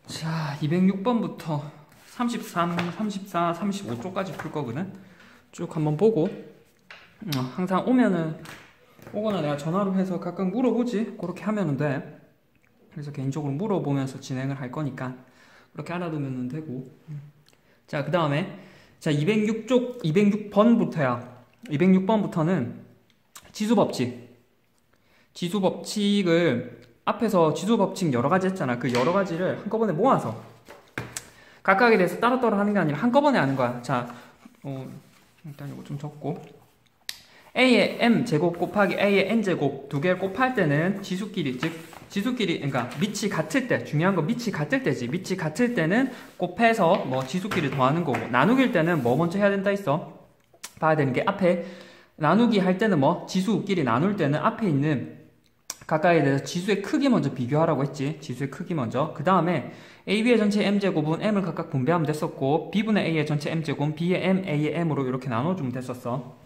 자, 206번부터 33, 34, 35쪽까지 풀 거거든. 쭉 한번 보고 항상 오거나 내가 전화로 해서 각각 물어보지. 그렇게 하면 돼. 그래서 개인적으로 물어보면서 진행을 할 거니까 그렇게 알아두면 되고. 자, 그 다음에 206번부터야. 206번부터는 지수법칙을 앞에서 지수법칙 여러 가지 했잖아. 그 여러 가지를 한꺼번에 모아서 각각에 대해서 따로따로 하는 게 아니라 한꺼번에 하는 거야. 자, 일단 이거 좀 적고, a의 m제곱 곱하기 a의 n제곱 두 개를 곱할 때는 지수끼리, 그러니까 밑이 같을 때, 중요한 건 밑이 같을 때지. 밑이 같을 때는 곱해서 뭐 지수끼리 더하는 거고, 나누기일 때는 뭐 먼저 해야 된다 했어? 봐야 되는 게, 앞에 나누기 할 때는 뭐 지수끼리 나눌 때는 앞에 있는 각각에 대해서 지수의 크기 먼저 비교하라고 했지. 지수의 크기 먼저. 그 다음에 AB의 전체 m제곱은 m을 각각 분배하면 됐었고, B분의 A의 전체 m제곱은 B의 m, A의 m으로 이렇게 나눠주면 됐었어.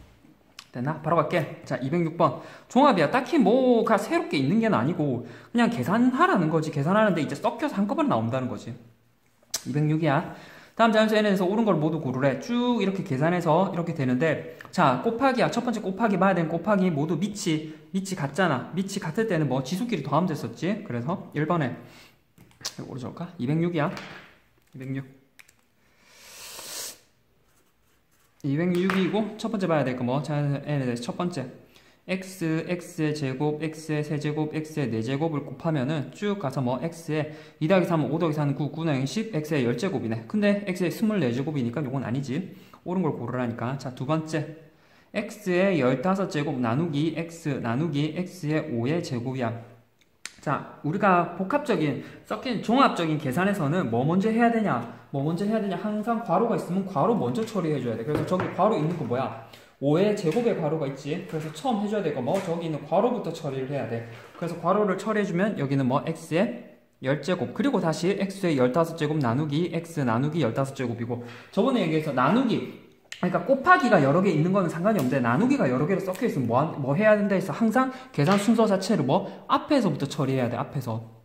됐나? 바로 갈게. 자, 206번. 종합이야. 딱히 뭐가 새롭게 있는 게 아니고 그냥 계산하라는 거지. 계산하는데 이제 섞여서 한꺼번에 나온다는 거지. 206이야. 다음 자연수 n에서 옳은 걸 모두 고르래. 쭉 이렇게 계산해서 이렇게 되는데, 자, 곱하기야. 첫 번째 곱하기 봐야 되는 곱하기 모두 밑이 같잖아. 밑이 같을 때는 뭐 지수끼리 더하면 됐었지. 그래서 1번에 이거 적을까? 206이야. 206이고 첫 번째 봐야 될 거 뭐? 자연수 n에 대해서 첫 번째 x의 제곱, x의 세제곱, x의 4제곱을 곱하면은 쭉 가서 뭐 x에 2 더하기 3은 5 더하기 4는 9, 9 더하기 10, x의 10제곱이네. 근데 x의 24제곱이니까 요건 아니지. 옳은 걸 고르라니까. 자, 두 번째 x의 15제곱 나누기 x 나누기 x의 5의 제곱이야. 자, 우리가 복합적인, 섞인 종합적인 계산에서는 뭐 먼저 해야 되냐? 항상 괄호가 있으면 괄호 먼저 처리해줘야 돼. 그래서 저기 괄호 있는 거 뭐야? 5의 제곱의 괄호가 있지. 그래서 처음 해줘야 되고 뭐 저기 있는 괄호부터 처리를 해야 돼. 그래서 괄호를 처리해주면 여기는 뭐 x의 10제곱 그리고 다시 x의 15제곱 나누기 x 나누기 15제곱이고, 저번에 얘기해서 나누기, 그러니까 곱하기가 여러 개 있는 거는 상관이 없는데 나누기가 여러 개로 섞여 있으면 뭐 해야 된다 해서 항상 계산 순서 자체를 뭐 앞에서부터 처리해야 돼. 앞에서.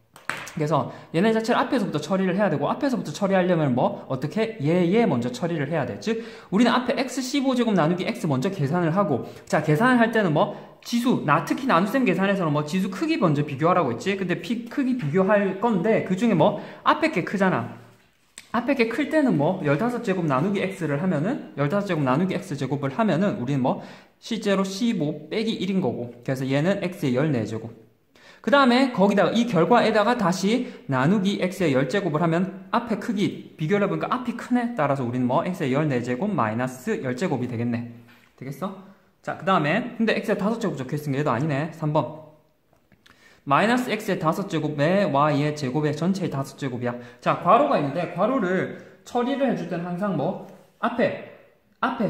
그래서 얘네 자체를 앞에서부터 처리를 해야 되고, 앞에서부터 처리하려면 뭐 어떻게 얘 먼저 처리를 해야 돼. 즉 우리는 앞에 x 15제곱 나누기 x 먼저 계산을 하고, 자, 계산을 할 때는 뭐 지수, 특히 나눗셈 계산에서는 뭐 지수 크기 먼저 비교하라고 했지. 근데 크기 비교할 건데 그 중에 뭐 앞에 게 크잖아. 앞에 게 클 때는 뭐 15제곱 나누기 x를 하면은 15제곱 나누기 x제곱을 하면은 우리는 뭐 실제로 15 빼기 1인 거고, 그래서 얘는 x의 14제곱. 그 다음에 거기다가 이 결과에다가 다시 나누기 x의 10제곱을 하면 앞에 크기 비교를 해보니까 앞이 크네. 따라서 우리는 뭐 x의 14제곱 마이너스 10제곱이 되겠네. 되겠어? 자, 그 다음에 근데 x의 5제곱 적혀있으니까 얘도 아니네. 3번 마이너스 x의 5제곱에 y의 제곱의 전체의 5제곱이야. 자, 괄호가 있는데 괄호를 처리를 해줄 때는 항상 뭐 앞에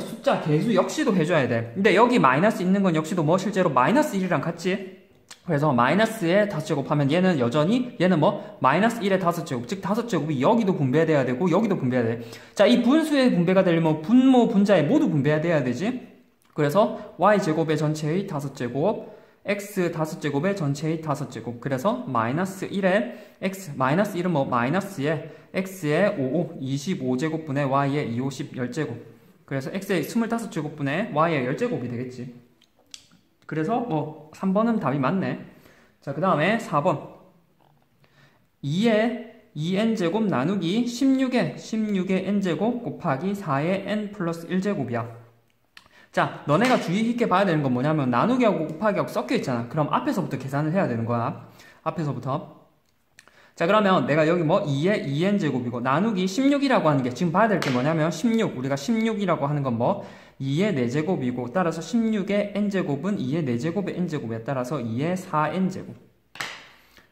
숫자 개수 역시도 해줘야 돼. 근데 여기 마이너스 있는 건 역시도 뭐 실제로 마이너스 1이랑 같지. 그래서 마이너스의 5제곱 하면 얘는 뭐 마이너스 1의 5제곱, 즉 5제곱이 여기도 분배돼야 되고 여기도 분배해야 돼. 자, 이 분수의 분배가 되려면 분모 분자에 모두 분배가 돼야 되지. 그래서 y제곱의 전체의 5제곱, x 5제곱의 전체의 5제곱. 그래서 마이너스 1의 x, 마이너스 1은 뭐 마이너스의 x의 25제곱분의 y의 250 10제곱. 그래서 x의 25제곱분의 y의 10제곱이 되겠지. 그래서 뭐 3번은 답이 맞네. 자, 그 다음에 4번 2의 2n제곱 나누기 16의 n제곱 곱하기 4의 n 플러스 1제곱이야. 자, 너네가 주의 깊게 봐야 되는 건 뭐냐면 나누기하고 곱하기하고 섞여 있잖아. 그럼 앞에서부터 계산을 해야 되는 거야. 앞에서부터. 자, 그러면 내가 여기 뭐 2의 2n제곱이고 나누기 16이라고 하는 게 지금 봐야 될 게 뭐냐면 16, 우리가 16이라고 하는 건 뭐 2의 4제곱이고, 따라서 16의 n제곱은 2의 4제곱의 n제곱에 따라서 2의 4n제곱.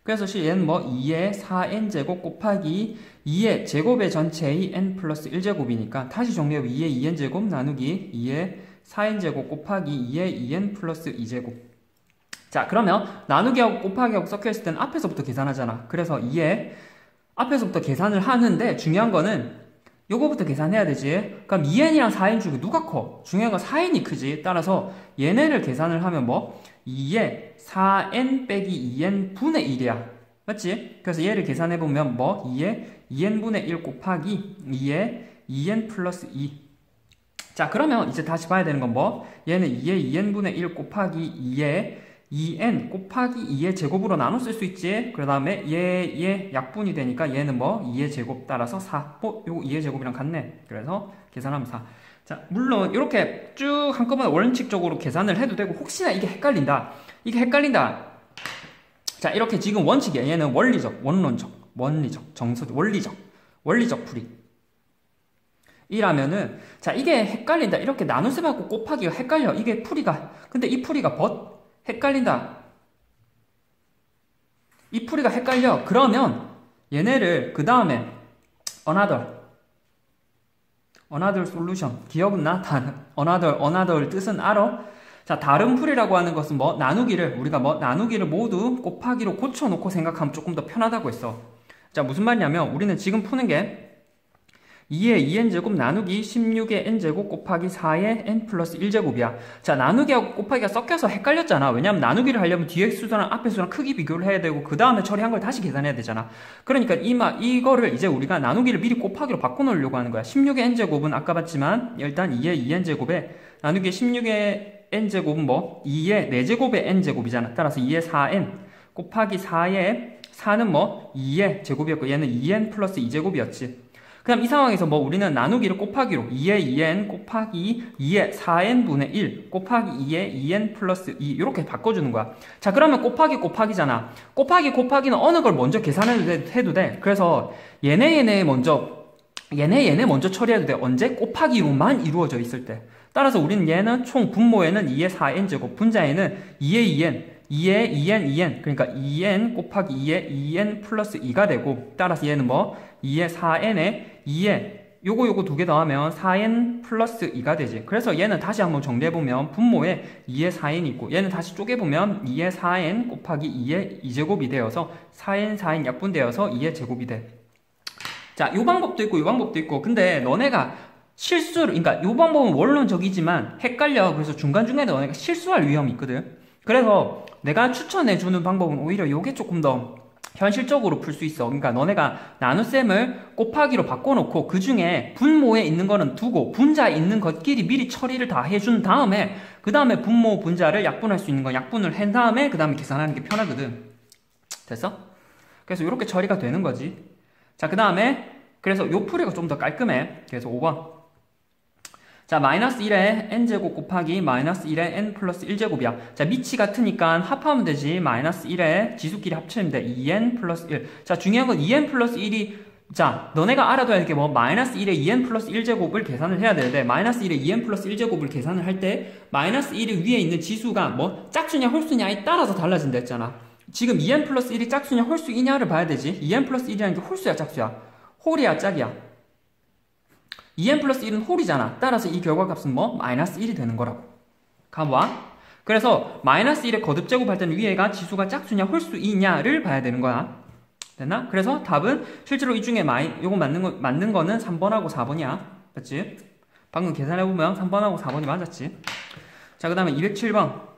그래서 얘는 뭐 2의 4n제곱 곱하기 2의 제곱의 전체의 n 플러스 1제곱이니까 다시 정리해보면 2의 2n제곱 나누기 2의 4n제곱 곱하기 2의 2n 플러스 2제곱. 자, 그러면 나누기하고 곱하기하고 섞여있을 때는 앞에서부터 계산하잖아. 그래서 2의 앞에서부터 계산을 하는데 중요한 거는 요거부터 계산해야 되지. 그럼 2n이랑 4n 중에 누가 커? 중요한 건 4n이 크지. 따라서 얘네를 계산을 하면 뭐 2의 4n 빼기 2n 분의 1이야. 맞지? 그래서 얘를 계산해보면 뭐 2에 2n분의 1 곱하기 2에 2n 플러스 2. 자, 그러면 이제 다시 봐야 되는 건 뭐? 얘는 2에 2n분의 1 곱하기 2에 2n 곱하기 2의 제곱으로 나눠 쓸 수 있지? 그 다음에 얘 약분이 되니까 얘는 뭐? 2의 제곱 따라서 4. 요거 2의 제곱이랑 같네. 그래서 계산하면 4. 자, 물론 이렇게 쭉 한꺼번에 원칙적으로 계산을 해도 되고, 혹시나 이게 헷갈린다. 자, 이렇게 지금 원칙이야. 얘는 원리적, 원론적, 원리적, 정서적, 원리적 풀이. 이라면은, 자, 이게 헷갈린다. 이렇게 나눗셈하고 곱하기가 헷갈려. 이게 풀이가. 근데 이 풀이가 헷갈린다. 이 풀이가 헷갈려. 그러면 얘네를 그 다음에 another solution. 기억나? another 뜻은 알아? 자, 다른 풀이라고 하는 것은 뭐 우리가 나누기를 모두 곱하기로 고쳐놓고 생각하면 조금 더 편하다고 했어. 자, 무슨 말이냐면 우리는 지금 푸는 게 2의 2n제곱 나누기 16의 n제곱 곱하기 4의 n 플러스 1제곱이야. 자, 나누기하고 곱하기가 섞여서 헷갈렸잖아. 왜냐면 나누기를 하려면 뒤에 수랑 앞에 수랑 크기 비교를 해야 되고 그 다음에 처리한 걸 다시 계산해야 되잖아. 그러니까 이거를 이제 우리가 나누기를 미리 곱하기로 바꿔놓으려고 하는 거야. 16의 n제곱은 아까 봤지만 일단 2의 2n제곱에 나누기 16의 n제곱은 뭐 2의 4제곱의 n제곱이잖아. 따라서 2의 4n 곱하기 4의 4는 뭐 2의 제곱이었고 얘는 2n 플러스 2제곱이었지. 그럼 이 상황에서 뭐 우리는 나누기를 곱하기로 2의 2n 곱하기 2의 4n분의 1 곱하기 2의 2n 플러스 2 이렇게 바꿔주는 거야. 자, 그러면 곱하기잖아. 곱하기는 어느 걸 먼저 계산해도 돼. 그래서 얘네 먼저 처리해도 돼. 언제? 곱하기로만 이루어져 있을 때. 따라서 우리는 얘는 총 분모에는 2의 4n제곱, 분자에는 2의 2n, 그러니까 2n 곱하기 2의 2n 플러스 2가 되고, 따라서 얘는 뭐 2의 4n에 2에 요거 두 개 더하면 4n 플러스 2가 되지. 그래서 얘는 다시 한번 정리해보면 분모에 2의 4n이 있고, 얘는 다시 쪼개보면 2의 4n 곱하기 2의 2제곱이 되어서 4n 약분되어서 2의 제곱이 돼. 자, 요 방법도 있고, 근데 너네가 그러니까 요 방법은 원론적이지만 헷갈려. 그래서 중간중간에 너네가 실수할 위험이 있거든. 그래서 내가 추천해주는 방법은 오히려 요게 조금 더 현실적으로 풀 수 있어. 그러니까 너네가 나눗셈을 곱하기로 바꿔놓고 그 중에 분모에 있는 거는 두고 분자에 있는 것끼리 미리 처리를 다 해준 다음에 그 다음에 분모 분자를 약분할 수 있는 건 약분을 한 다음에 그 다음에 계산하는 게 편하거든. 됐어? 그래서 이렇게 처리가 되는 거지. 자, 그 다음에 그래서 요 풀이가 좀 더 깔끔해. 그래서 5번. 자, 마이너스 1에 n제곱 곱하기 마이너스 1에 n 플러스 1제곱이야. 자, 밑이 같으니까 합하면 되지. 마이너스 1에 지수끼리 합치면 돼. 2n 플러스 1. 자, 중요한 건 2n 플러스 1이, 자, 너네가 알아둬야 할 게 뭐, 마이너스 1에 2n 플러스 1제곱을 계산을 해야 되는데, 마이너스 1에 2n 플러스 1제곱을 계산을 할 때, 마이너스 1이 위에 있는 지수가 뭐, 짝수냐 홀수냐에 따라서 달라진다 했잖아. 지금 2n 플러스 1이 짝수냐 홀수이냐를 봐야 되지. 2n 플러스 1이라는 게 홀수야, 짝수야? 홀이야, 짝이야? 2n 플러스 1은 홀이잖아. 따라서 이 결과값은 뭐? 마이너스 1이 되는 거라고. 가봐. 그래서 마이너스 1의 거듭제곱할 때는 위에가 지수가 짝수냐 홀수이냐를 봐야 되는 거야. 됐나? 그래서 답은 실제로 이 중에 요거 맞는 거는 3번하고 4번이야. 맞지? 방금 계산해보면 3번하고 4번이 맞았지. 자, 그 다음에 207번.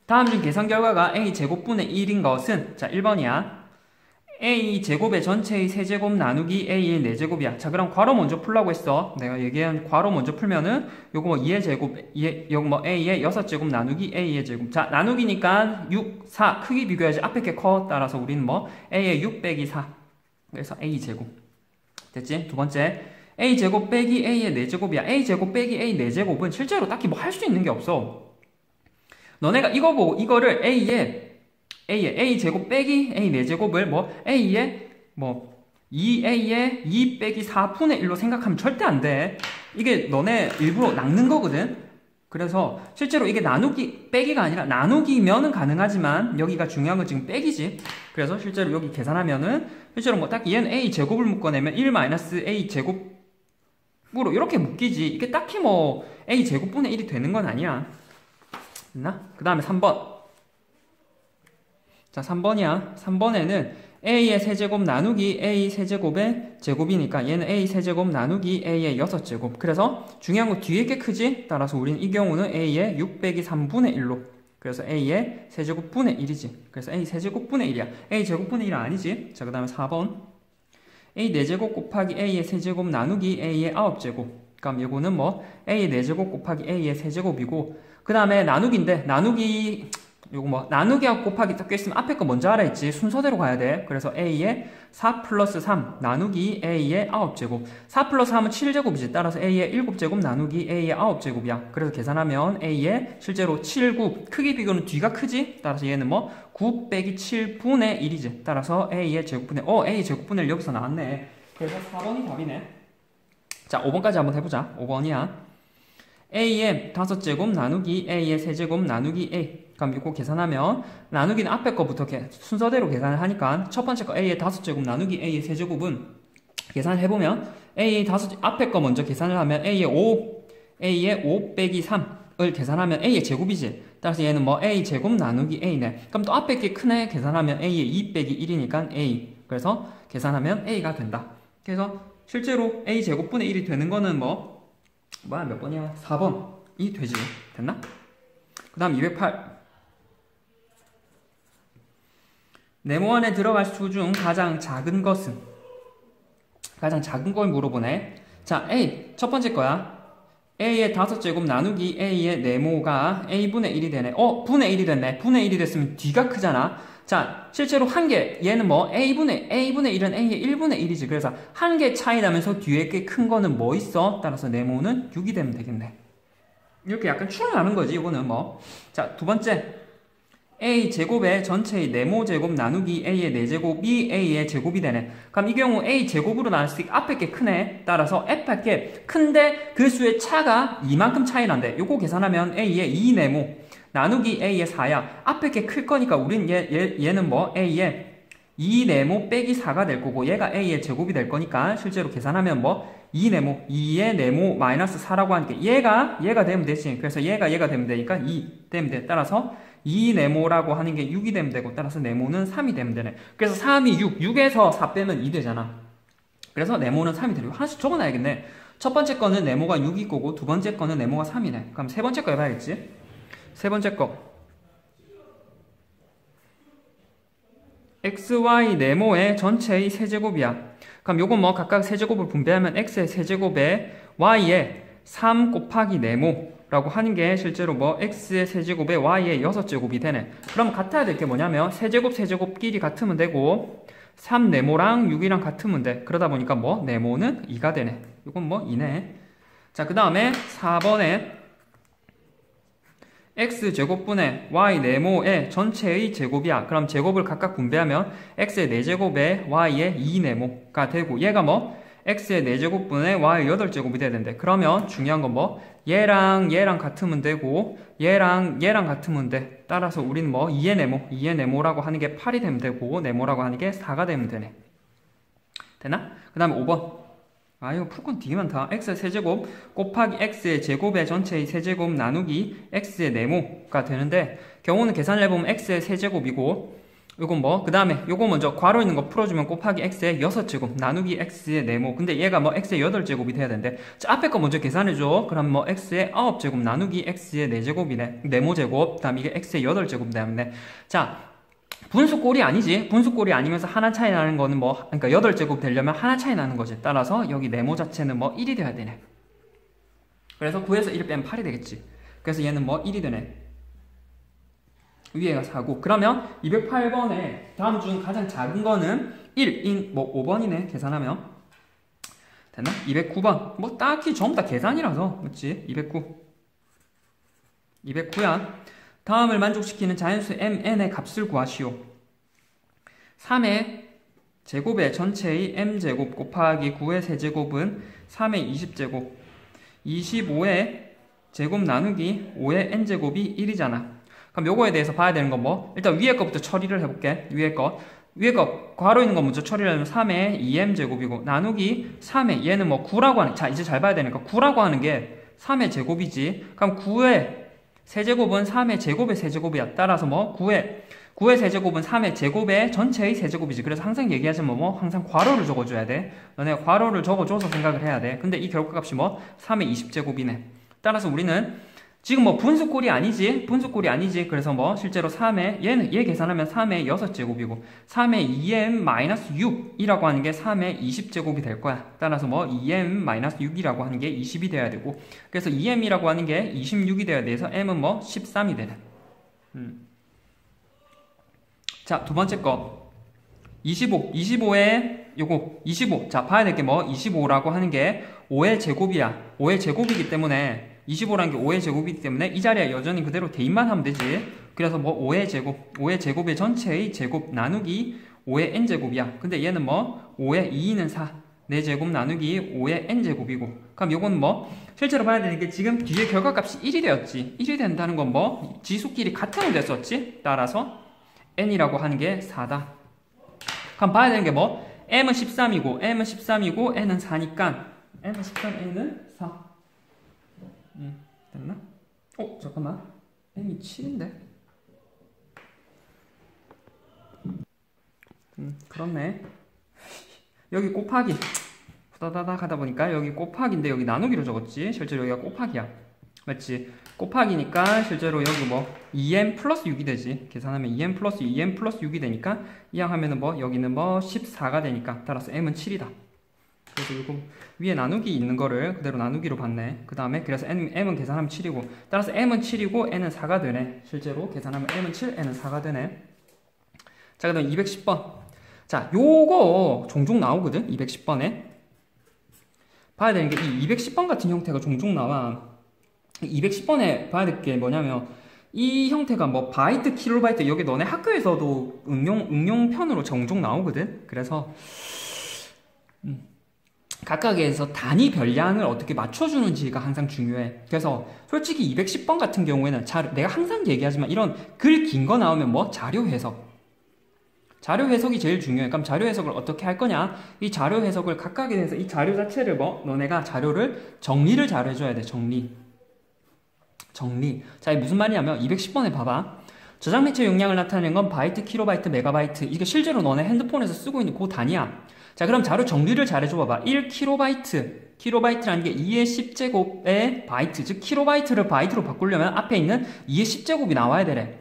다음 중 계산 결과가 a제곱분의 1인 것은, 자, 1번이야. a제곱의 전체의 세제곱 나누기 a의 4제곱이야. 자, 그럼 괄호 먼저 풀라고 했어. 내가 얘기한 괄호 먼저 풀면은 요거 뭐 2의 제곱, 요거 뭐 a의 6제곱 나누기 a의 제곱. 자, 나누기니까 6, 4 크기 비교해야지. 앞에 게 커. 따라서 우리는 뭐 a의 6 빼기 4. 그래서 a제곱. 됐지? 두 번째. a제곱 빼기 a의 4제곱이야. a제곱 빼기 a 4제곱은 실제로 딱히 뭐 할 수 있는 게 없어. 너네가 이거 보고 이거를 a 제곱 빼기 a 4제곱을 뭐 a의 뭐 2a의 2 빼기 4분의 1로 생각하면 절대 안 돼. 이게 너네 일부러 낚는 거거든. 그래서 실제로 이게 나누기 빼기가 아니라 나누기면은 가능하지만 여기가 중요한 건 지금 빼기지. 그래서 실제로 여기 계산하면은 실제로 뭐 딱 얘는 a 제곱을 묶어내면 1 마이너스 a 제곱으로 이렇게 묶이지. 이게 딱히 뭐 a 제곱분의 1이 되는 건 아니야. 됐나? 그 다음에 3번. 자, 3번이야. 3번에는 a의 세제곱 나누기 a 세제곱의 제곱이니까 얘는 a 세제곱 나누기 a의 6제곱. 그래서 중요한 건 뒤에 게 크지? 따라서 우리는 이 경우는 a의 6 빼기 3분의 1로. 그래서 a의 세제곱분의 1이지. 그래서 a 세제곱분의 1이야. a 제곱분의 1은 아니지. 자, 그 다음에 4번. a 4제곱 곱하기 a의 세제곱 나누기 a의 9제곱. 그럼 이거는 뭐 a의 4제곱 곱하기 a의 세제곱이고, 그 다음에 나누기인데, 요거 뭐 나누기하고 곱하기 딱 껴있으면 앞에 거 먼저 알아 했지. 순서대로 가야 돼. 그래서 a의 4 플러스 3 나누기 a의 9제곱. 4 플러스 3은 7제곱이지. 따라서 a의 7제곱 나누기 a의 9제곱이야. 그래서 계산하면 a의 실제로 7, 9. 크기 비교는 뒤가 크지? 따라서 얘는 뭐 9 빼기 7분의 1이지. 따라서 a의 제곱분의 a의 제곱분의 1 여기서 나왔네. 그래서 4번이 답이네. 자, 5번까지 한번 해보자. 5번이야. a의 5제곱 나누기 a의 세제곱 나누기 a. 그럼 이거 계산하면 나누기는 앞에 거부터 순서대로 계산을 하니까 첫 번째 거 a의 5제곱 나누기 a의 세제곱은 계산을 해보면 a의 앞에 거 먼저 계산을 하면 a의 5 빼기 3을 계산하면 a의 제곱이지. 따라서 얘는 뭐 a 제곱 나누기 a네. 그럼 또 앞에 게 크네. 계산하면 a의 2 빼기 1이니까 a. 그래서 계산하면 a가 된다. 그래서 실제로 a 제곱분의 1이 되는 거는 몇 번이야? 4번이 되지. 됐나? 그 다음 208. 네모 안에 들어갈 수 중 가장 작은 것은? 가장 작은 걸 물어보네. 자, A. 첫 번째 거야. A의 5제곱 나누기 A의 네모가 A분의 1이 되네. 분의 1이 됐네. 분의 1이 됐으면 뒤가 크잖아. 자, 실제로 한 개, 얘는 뭐 A분의 1은 A의 1분의 1이지. 그래서 한 개 차이 나면서 뒤에 게 큰 거는 뭐 있어? 따라서 네모는 6이 되면 되겠네. 이렇게 약간 추론하는 거지, 이거는 뭐. 자, 두 번째. a 제곱의 전체의 네모 제곱 나누기 a의 4제곱이 a의 제곱이 되네. 그럼 이 경우 a 제곱으로 나눴으니까 앞에 게 크네. 따라서 앞에 게 큰데 그 수의 차가 이만큼 차이 난대. 요거 계산하면 a의 2네모 나누기 a의 4야. 앞에 게 클 거니까 우린 얘는 뭐 a의 2네모 빼기 4가 될 거고, 얘가 a의 제곱이 될 거니까 실제로 계산하면 뭐 2네모 2의 네모 마이너스 4라고 하니까 얘가 되면 되지. 그래서 얘가 되면 되니까 2 되면 돼. 따라서 2네모라고 하는 게 6이 되면 되고, 따라서 네모는 3이 되면 되네. 그래서 3이 6에서 4 빼면 2 되잖아. 그래서 네모는 3이 되고, 하나씩 적어놔야겠네. 첫 번째 거는 네모가 6이 거고, 두 번째 거는 네모가 3이네. 그럼 세 번째 거 해봐야겠지. 세 번째 거. xy 네모의 전체의 세제곱이야. 그럼 요건 뭐 각각 세제곱을 분배하면 x의 세제곱에 y의 3 곱하기 네모 라고 하는 게 실제로 뭐 x의 세제곱에 y의 6제곱이 되네. 그럼 같아야 될 게 뭐냐면 세제곱끼리 같으면 되고 3네모랑 6이랑 같으면 돼. 그러다 보니까 뭐 네모는 2가 되네. 이건 뭐 2네. 자, 그 다음에 4번에 x제곱분의 y 네모의 전체의 제곱이야. 그럼 제곱을 각각 분배하면 x의 4제곱에 y의 2네모가 되고, 얘가 뭐 x의 4제곱분의 y의 8제곱이 돼야 되는데, 그러면 중요한 건 뭐 얘랑 같으면 되고 얘랑 같으면 돼. 따라서 우리는 뭐 2의 네모라고 하는 게 8이 되면 되고 네모라고 하는 게 4가 되면 되네. 되나? 그 다음에 5번. 이거 풀 건 되게 많다. x의 세제곱 곱하기 x의 제곱의 전체의 세제곱 나누기 x의 네모가 되는데, 경우는 계산을 해보면 x의 세제곱이고, 요건 뭐, 그 다음에 요거 먼저 괄호 있는 거 풀어주면 곱하기 x의 6제곱 나누기 x의 네모. 근데 얘가 뭐 x의 8제곱이 돼야 되는데, 자, 앞에 거 먼저 계산해줘. 그럼 뭐 x의 9제곱 나누기 x의 4제곱이네. 네모제곱. 그 다음 이게 x의 8제곱 되네. 자, 분수꼴이 아니지. 분수꼴이 아니면서 하나 차이 나는 거는 뭐, 그러니까 8제곱 되려면 하나 차이 나는 거지. 따라서 여기 네모 자체는 뭐 1이 돼야 되네. 그래서 9에서 1을 빼면 8이 되겠지. 그래서 얘는 뭐 1이 되네. 위에가 4고. 그러면 208번에 다음 중 가장 작은 거는 1인 뭐 5번이네. 계산하면 됐나? 209번. 뭐 딱히 전부 다 계산이라서. 맞지? 209야. 다음을 만족시키는 자연수 mn의 값을 구하시오. 3의 제곱의 전체의 m제곱 곱하기 9의 세제곱은 3의 20제곱 25의 제곱 나누기 5의 n제곱이 1이잖아. 그럼 요거에 대해서 봐야 되는 건 뭐? 일단 위에 거부터 처리를 해볼게. 위에 거 괄호 있는 거 먼저 처리를 하면 3의 2m제곱이고 나누기 3의 얘는 뭐 9라고 하는, 자 이제 잘 봐야 되니까 9라고 하는 게 3의 제곱이지. 그럼 9의 세제곱은 3의 제곱의 세제곱이야. 따라서 뭐 9의 세제곱은 3의 제곱의 전체의 세제곱이지. 그래서 항상 얘기하자면 뭐 항상 괄호를 적어줘야 돼. 너네 괄호를 적어줘서 생각을 해야 돼. 근데 이 결과값이 뭐 3의 20제곱이네. 따라서 우리는 지금 뭐 분수꼴이 아니지. 분수꼴이 아니지. 그래서 뭐 실제로 3의 얘 계산하면 3의 6제곱이고 3의 2m-6이라고 하는 게 3의 20제곱이 될 거야. 따라서 뭐 2m-6이라고 하는 게 20이 돼야 되고 그래서 2m이라고 하는 게 26이 돼야 돼서 m은 뭐 13이 되네. 자, 두 번째 거 25에 요거 25. 자, 봐야 될 게 뭐 25라고 하는 게 5의 제곱이야. 5의 제곱이기 때문에 25라는 게 5의 제곱이기 때문에 이 자리에 여전히 그대로 대입만 하면 되지. 그래서 뭐 5의 제곱의 전체의 제곱 나누기 5의 n제곱이야. 근데 얘는 뭐 5의 2는 4, 4제곱 나누기 5의 n제곱이고 그럼 요건 뭐 실제로 봐야 되는 게 지금 뒤에 결과값이 1이 되었지. 1이 된다는 건 뭐 지수끼리 같은 됐었지. 따라서 n이라고 하는 게 4다. 그럼 봐야 되는 게 뭐 m은 13이고 n은 4니까 m은 13, n은 4. 됐나? 잠깐만. m이 7인데? 그렇네. 여기 곱하기. 후다다닥 하다 보니까 여기 곱하기인데 여기 나누기로 적었지? 실제로 여기가 곱하기야. 맞지? 곱하기니까 실제로 여기 뭐 2m 플러스 6이 되지. 계산하면 2m 플러스 6이 되니까 이항 하면은 뭐 여기는 뭐 14가 되니까 따라서 m은 7이다. 그래서 이거 위에 나누기 있는 거를 그대로 나누기로 봤네. 그 다음에 그래서 m은 계산하면 7이고 따라서 m은 7이고 n은 4가 되네. 실제로 계산하면 m은 7, n은 4가 되네. 자, 그 다음 210번. 자, 요거 종종 나오거든. 210번에 봐야 되는 게 이 210번 같은 형태가 종종 나와. 210번에 봐야 될 게 뭐냐면 이 형태가 뭐 바이트, 킬로바이트 여기 너네 학교에서도 응용편으로 종종 나오거든. 그래서 각각에서 단위 별량을 어떻게 맞춰주는지가 항상 중요해. 그래서 솔직히 210번 같은 경우에는 내가 항상 얘기하지만 이런 글 긴 거 나오면 뭐 자료 해석이 제일 중요해. 그럼 자료 해석을 어떻게 할 거냐? 이 자료 해석을 각각에 대해서 이 자료 자체를 너네가 자료를 정리를 잘 해줘야 돼. 정리. 자, 이게 무슨 말이냐면 210번에 봐봐. 저장 매체 용량을 나타내는 건 바이트, 킬로바이트, 메가바이트. 이게 실제로 너네 핸드폰에서 쓰고 있는 그 단위야. 자, 그럼 자료 정리를 잘 해줘 봐봐. 1킬로바이트. 킬로바이트라는 게 2의 10제곱의 바이트. 즉, 킬로바이트를 바이트로 바꾸려면 앞에 있는 2의 10제곱이 나와야 되래.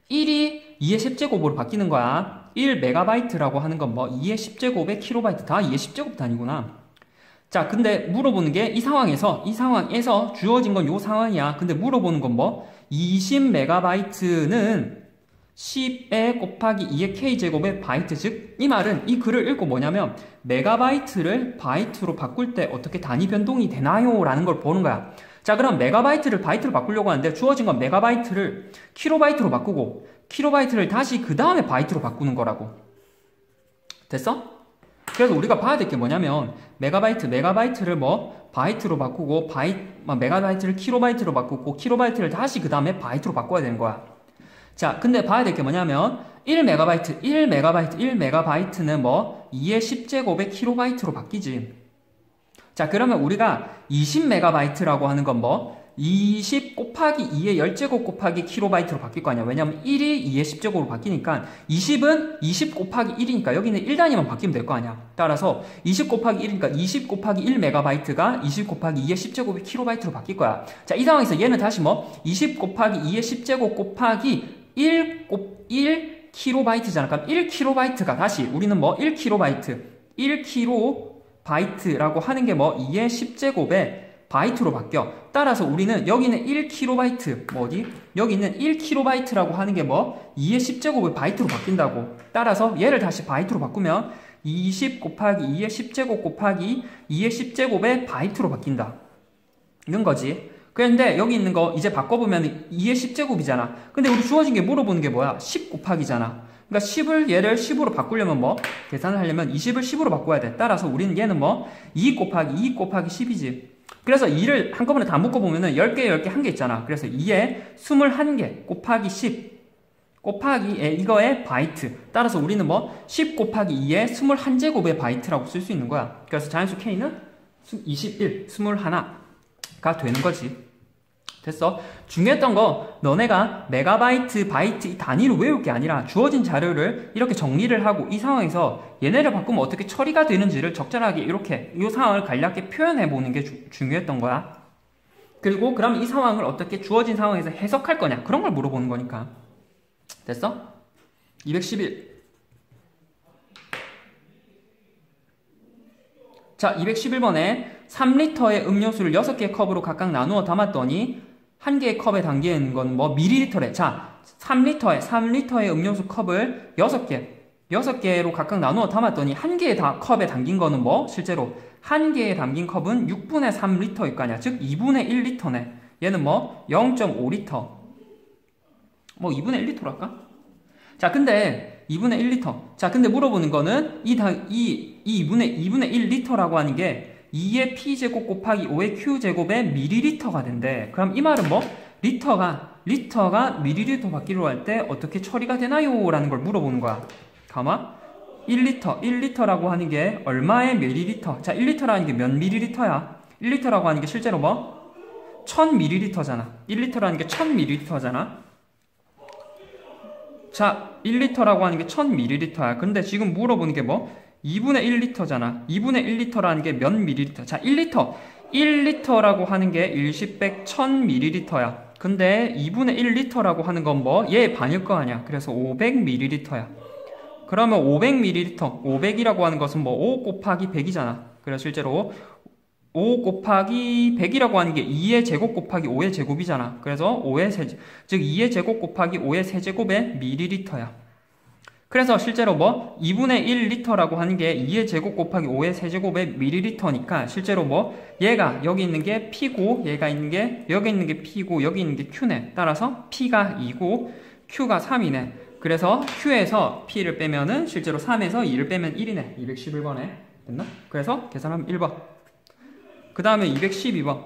1이 2의 10제곱으로 바뀌는 거야. 1메가바이트라고 하는 건 뭐 2의 10제곱의 킬로바이트. 다 2의 10제곱 단위구나. 자, 근데 물어보는 게 이 상황에서 주어진 건 요 상황이야. 근데 물어보는 건 뭐 20메가바이트는 10에 곱하기 2의 k제곱의 바이트. 즉, 이 말은 이 글을 읽고 뭐냐면 메가바이트를 바이트로 바꿀 때 어떻게 단위 변동이 되나요? 라는 걸 보는 거야. 자, 그럼 메가바이트를 바이트로 바꾸려고 하는데 주어진 건 메가바이트를 킬로바이트로 바꾸고 킬로바이트를 다시 그 다음에 바이트로 바꾸는 거라고. 됐어? 그래서 우리가 봐야 될 게 뭐냐면 메가바이트를 뭐 바이트로 바꾸고 메가바이트를 킬로바이트로 바꾸고 킬로바이트를 다시 그 다음에 바이트로 바꿔야 되는 거야. 자, 근데 봐야 될 게 뭐냐면 1메가바이트는 뭐 2의 10제곱의 킬로바이트로 바뀌지. 자, 그러면 우리가 20메가바이트라고 하는 건 뭐 20 곱하기 2의 10제곱 곱하기 킬로바이트로 바뀔 거 아니야. 왜냐면 1이 2의 10제곱으로 바뀌니까 20은 20 곱하기 1이니까 여기는 1단위만 바뀌면 될 거 아니야. 따라서 20 곱하기 1이니까 20 곱하기 1메가바이트가 20 곱하기 2의 10제곱이 킬로바이트로 바뀔 거야. 자, 이 상황에서 얘는 다시 뭐 20 곱하기 2의 10제곱 곱하기 1 킬로바이트잖아. 그럼 1킬로바이트가 다시 우리는 뭐 1킬로바이트라고 하는 게 뭐 2의 10제곱에 바이트로 바뀌어. 따라서 우리는 여기는 1킬로바이트 여기는 1킬로바이트라고 하는 게 뭐 2의 10제곱을 바이트로 바뀐다고. 따라서 얘를 다시 바이트로 바꾸면 20 곱하기 2의 10제곱 곱하기 2의 10제곱에 바이트로 바뀐다. 이런 거지. 그런데 여기 있는 거 이제 바꿔보면 2의 10제곱이잖아. 근데 우리 주어진 게 물어보는 게 뭐야? 10 곱하기잖아. 그러니까 얘를 10으로 바꾸려면 뭐 계산을 하려면 20을 10으로 바꿔야 돼. 따라서 우리는 얘는 뭐 2 곱하기 10이지. 그래서 2를 한꺼번에 다 묶어보면은 10개 한 개 있잖아. 그래서 2에 21개 곱하기 10 곱하기 이거의 바이트. 따라서 우리는 뭐 10 곱하기 2에 21제곱의 바이트라고 쓸 수 있는 거야. 그래서 자연수 K는 21, 21가 되는 거지. 됐어? 중요했던 거 너네가 메가바이트, 바이트 이 단위로 외울 게 아니라 주어진 자료를 이렇게 정리를 하고 이 상황에서 얘네를 바꾸면 어떻게 처리가 되는지를 적절하게 이렇게 이 상황을 간략하게 표현해 보는 게 중요했던 거야. 그리고 그럼 이 상황을 어떻게 주어진 상황에서 해석할 거냐 그런 걸 물어보는 거니까. 됐어? 211. 자, 211번에 3리터의 음료수를 6개의 컵으로 각각 나누어 담았더니 한 개의 컵에 담긴 건 뭐 밀리리터래. 자, 3리터의 음료수 컵을 6개로 각각 나누어 담았더니 한 개의 컵에 담긴 거는 뭐 실제로 한 개에 담긴 컵은 6분의 3리터일 거 아니야. 즉 2분의 1리터네. 얘는 뭐 0.5리터. 뭐 2분의 1리터랄까? 자, 근데 2분의 1리터. 자, 근데 물어보는 거는 이 2분의 1리터라고 하는 게 2의 p제곱 곱하기 5의 q제곱의 밀리리터가 된대. 그럼 이 말은 뭐? 리터가 밀리리터 받기로 할 때 어떻게 처리가 되나요? 라는 걸 물어보는 거야. 가마 1리터라고 하는 게 얼마의 밀리리터? 자, 1리터라는 게 몇 밀리리터야? 1리터라고 하는 게 실제로 뭐? 1000밀리리터잖아. 1리터라는 게 1000밀리리터잖아. 자, 1리터라고 하는 게 1000밀리리터야. 근데 지금 물어보는 게 뭐? 2분의 1리터잖아. 2분의 1리터라는 게 몇 밀리리터? 자, 1리터라고 하는 게 1,10,100 1000밀리리터야. 근데 2분의 1리터라고 하는 건 뭐? 얘 반일 거 아니야. 그래서 500밀리리터야. 그러면 500밀리리터, 500이라고 하는 것은 뭐 5 곱하기 100이잖아. 그래서 실제로 5 곱하기 100이라고 하는 게 2의 제곱 곱하기 5의 제곱이잖아. 그래서 5의 세제곱, 즉 2의 제곱 곱하기 5의 세제곱의 밀리리터야. 그래서 실제로 뭐 2분의 1리터라고 하는 게 2의 제곱 곱하기 5의 세제곱의 밀리리터니까 실제로 뭐 얘가 여기 있는 게 P고 얘가 있는 게 여기 있는 게 P고 여기 있는 게 Q네. 따라서 P가 2고 Q가 3이네. 그래서 Q에서 P를 빼면은 실제로 3에서 2를 빼면 1이네. 211번에. 됐나? 그래서 계산하면 1번. 그 다음에 212번.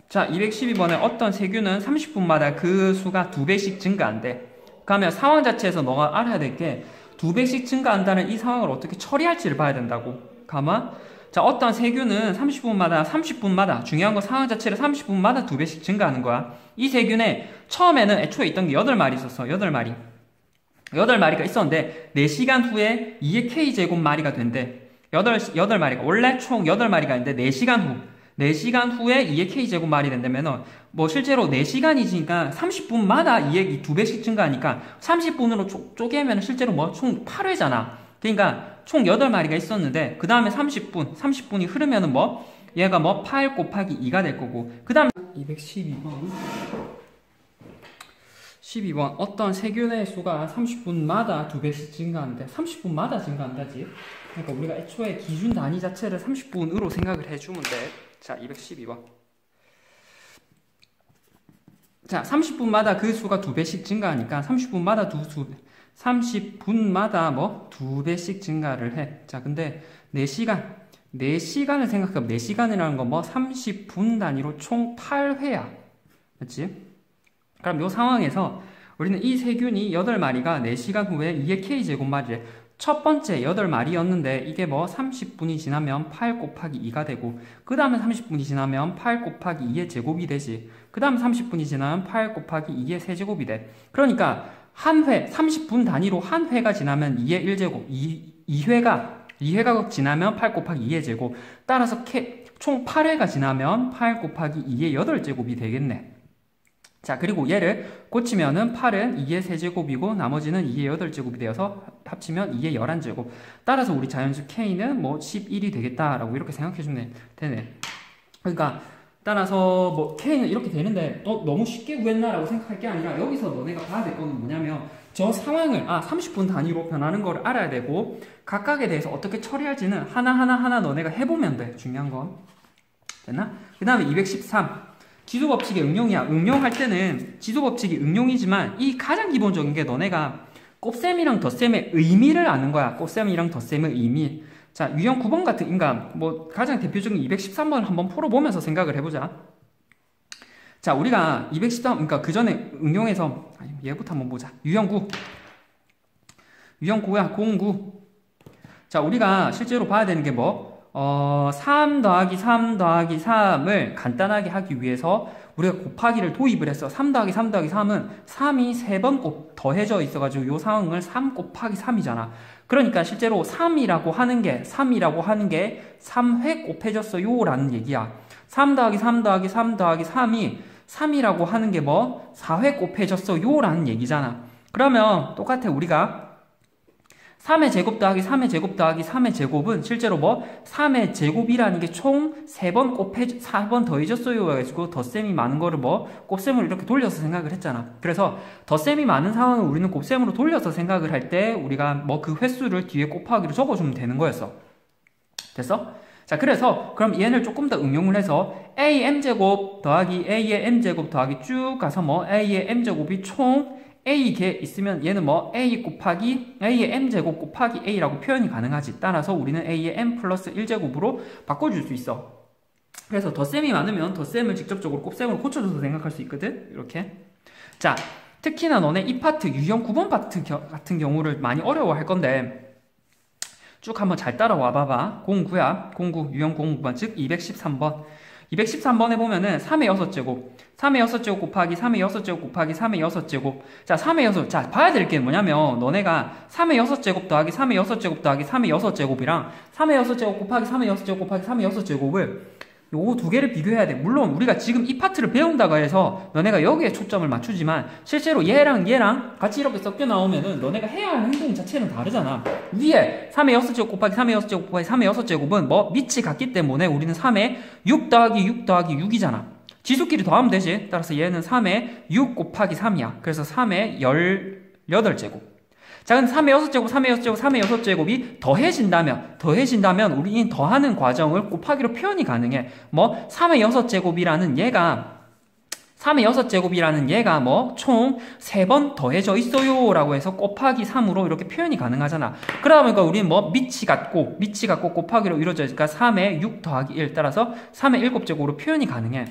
자, 212번에 어떤 세균은 30분마다 그 수가 2배씩 증가한대. 그러면 상황 자체에서 너가 알아야 될 게 2배씩 증가한다는 이 상황을 어떻게 처리할지를 봐야 된다고. 가만. 자, 어떤 세균은 30분마다 중요한 건 상황 자체를 30분마다 2배씩 증가하는 거야. 이 세균에 처음에는 애초에 있던 게 8마리 있었어. 8마리. 8마리가 있었는데 4시간 후에 2의 K제곱마리가 된대. 8마리가 원래 총 8마리가 있는데 4시간 후에 2의 K제곱말이 된다면은 뭐 실제로 4시간이니까 30분마다 2의 2배씩 증가하니까 30분으로 쪼개면 실제로 뭐 총 8회잖아. 그러니까 총 8마리가 있었는데 그 다음에 30분이 흐르면은 뭐 얘가 뭐 8 곱하기 2가 될 거고 그 다음에 12번 어떤 세균의 수가 30분마다 2배씩 증가하는데 30분마다 증가한다지. 그러니까 우리가 애초에 기준 단위 자체를 30분으로 생각을 해주면 돼. 자, 212번. 자, 30분마다 그 수가 2배씩 증가하니까 30분마다 30분마다 뭐 2배씩 증가를 해. 자, 근데 4시간을 생각하면 4시간이라는 건 뭐 30분 단위로 총 8회야. 그렇지? 그럼 이 상황에서 우리는 이 세균이 8마리가 4시간 후에 2의 K제곱마리래. 첫 번째 8마리였는데 이게 뭐 30분이 지나면 8 곱하기 2가 되고 그 다음에 30분이 지나면 8 곱하기 2의 제곱이 되지. 그 다음 30분이 지나면 8 곱하기 2의 세제곱이 돼. 그러니까 한 회, 30분 단위로 한 회가 지나면 2의 1제곱, 2회가 지나면 8 곱하기 2의 제곱. 따라서 총 8회가 지나면 8 곱하기 2의 8제곱이 되겠네. 자, 그리고 얘를 고치면은 8은 2의 세제곱이고 나머지는 2의 8제곱이 되어서 합치면 2의 11제곱. 따라서 우리 자연수 K는 뭐 11이 되겠다라고 이렇게 생각해주면 되네. 그러니까 따라서 뭐 K는 이렇게 되는데 너무 쉽게 구했나라고 생각할 게 아니라 여기서 너네가 봐야 될 거는 뭐냐면 저 상황을 30분 단위로 변하는 거를 알아야 되고 각각에 대해서 어떻게 처리할지는 하나하나 너네가 해보면 돼. 중요한 건. 됐나? 그 다음에 213. 지수법칙의 응용이야. 응용할 때는 지수법칙이 응용이지만 이 가장 기본적인 게 너네가 곱셈이랑 덧셈의 의미를 아는 거야. 곱셈이랑 덧셈의 의미. 자, 유형 9번 같은 인간 뭐 가장 대표적인 213번을 한번 풀어보면서 생각을 해보자. 자, 우리가 213 그러니까 그 전에 응용해서 얘부터 한번 보자. 유형 9야. 09. 자, 우리가 실제로 봐야 되는 게 뭐? 3 더하기 3 더하기 3을 간단하게 하기 위해서 우리가 곱하기를 도입을 했어. 3 더하기 3 더하기 3은 3이 3번 더해져 있어가지고 이 상황을 3 곱하기 3이잖아. 그러니까 실제로 3이라고 하는 게 3회 곱해졌어요 라는 얘기야. 3 더하기 3 더하기 3 더하기 3이 3이라고 하는 게 뭐? 4회 곱해졌어요 라는 얘기잖아. 그러면 똑같아. 우리가 3의 제곱 더하기 3의 제곱 더하기 3의 제곱은 실제로 뭐 3의 제곱이라는 게 총 3번 4번 더해졌어요 해가지고 덧셈이 많은 거를 뭐 곱셈으로 이렇게 돌려서 생각을 했잖아. 그래서 덧셈이 많은 상황을 우리는 곱셈으로 돌려서 생각을 할 때 우리가 뭐 그 횟수를 뒤에 곱하기로 적어주면 되는 거였어. 됐어? 자, 그래서 그럼 얘를 조금 더 응용을 해서 am제곱 더하기 a의 m제곱 더하기 쭉 가서 뭐 a의 m제곱이 총 a 개 있으면 얘는 뭐 a 곱하기 a의 m제곱 곱하기 a라고 표현이 가능하지. 따라서 우리는 a의 m 플러스 1제곱으로 바꿔줄 수 있어. 그래서 덧셈이 많으면 덧셈을 직접적으로 곱셈으로 고쳐줘서 생각할 수 있거든. 이렇게. 자, 특히나 너네 이 파트 유형 9번 파트 같은 경우를 많이 어려워할 건데 쭉 한번 잘 따라와 봐봐. 09야. 09 유형 09번 즉 213번. 213번에 보면은 3의 6제곱 3의 6제곱 곱하기 3의 6제곱 곱하기 3의 6제곱. 자, 3의 6. 자, 봐야 될 게 뭐냐면 너네가 3의 6제곱 더하기 3의 6제곱 더하기 3의 6제곱이랑 3의 6제곱 곱하기 3의 6제곱 곱하기 3의 6제곱을 요 두 개를 비교해야 돼. 물론 우리가 지금 이 파트를 배운다고 해서 너네가 여기에 초점을 맞추지만 실제로 얘랑 같이 이렇게 섞여 나오면은 너네가 해야 할 행동 자체는 다르잖아. 위에 3의 6제곱 곱하기 3의 6제곱 곱하기 3의 6제곱은 뭐 밑이 같기 때문에 우리는 3의 6 더하기 6 더하기 6이잖아. 지수끼리 더하면 되지. 따라서 얘는 3의 6 곱하기 3이야. 그래서 3의 18제곱. 자, 근데 3의 6제곱, 3의 6제곱, 3의 6제곱이 더해진다면 우리는 더하는 과정을 곱하기로 표현이 가능해. 뭐 3의 6제곱이라는 얘가 뭐 총 3번 더해져 있어요 라고 해서 곱하기 3으로 이렇게 표현이 가능하잖아. 그러다 보니까 우리는 뭐 밑이 같고 곱하기로 이루어져 있으니까 3의 6 더하기 1 따라서 3의 7제곱으로 표현이 가능해.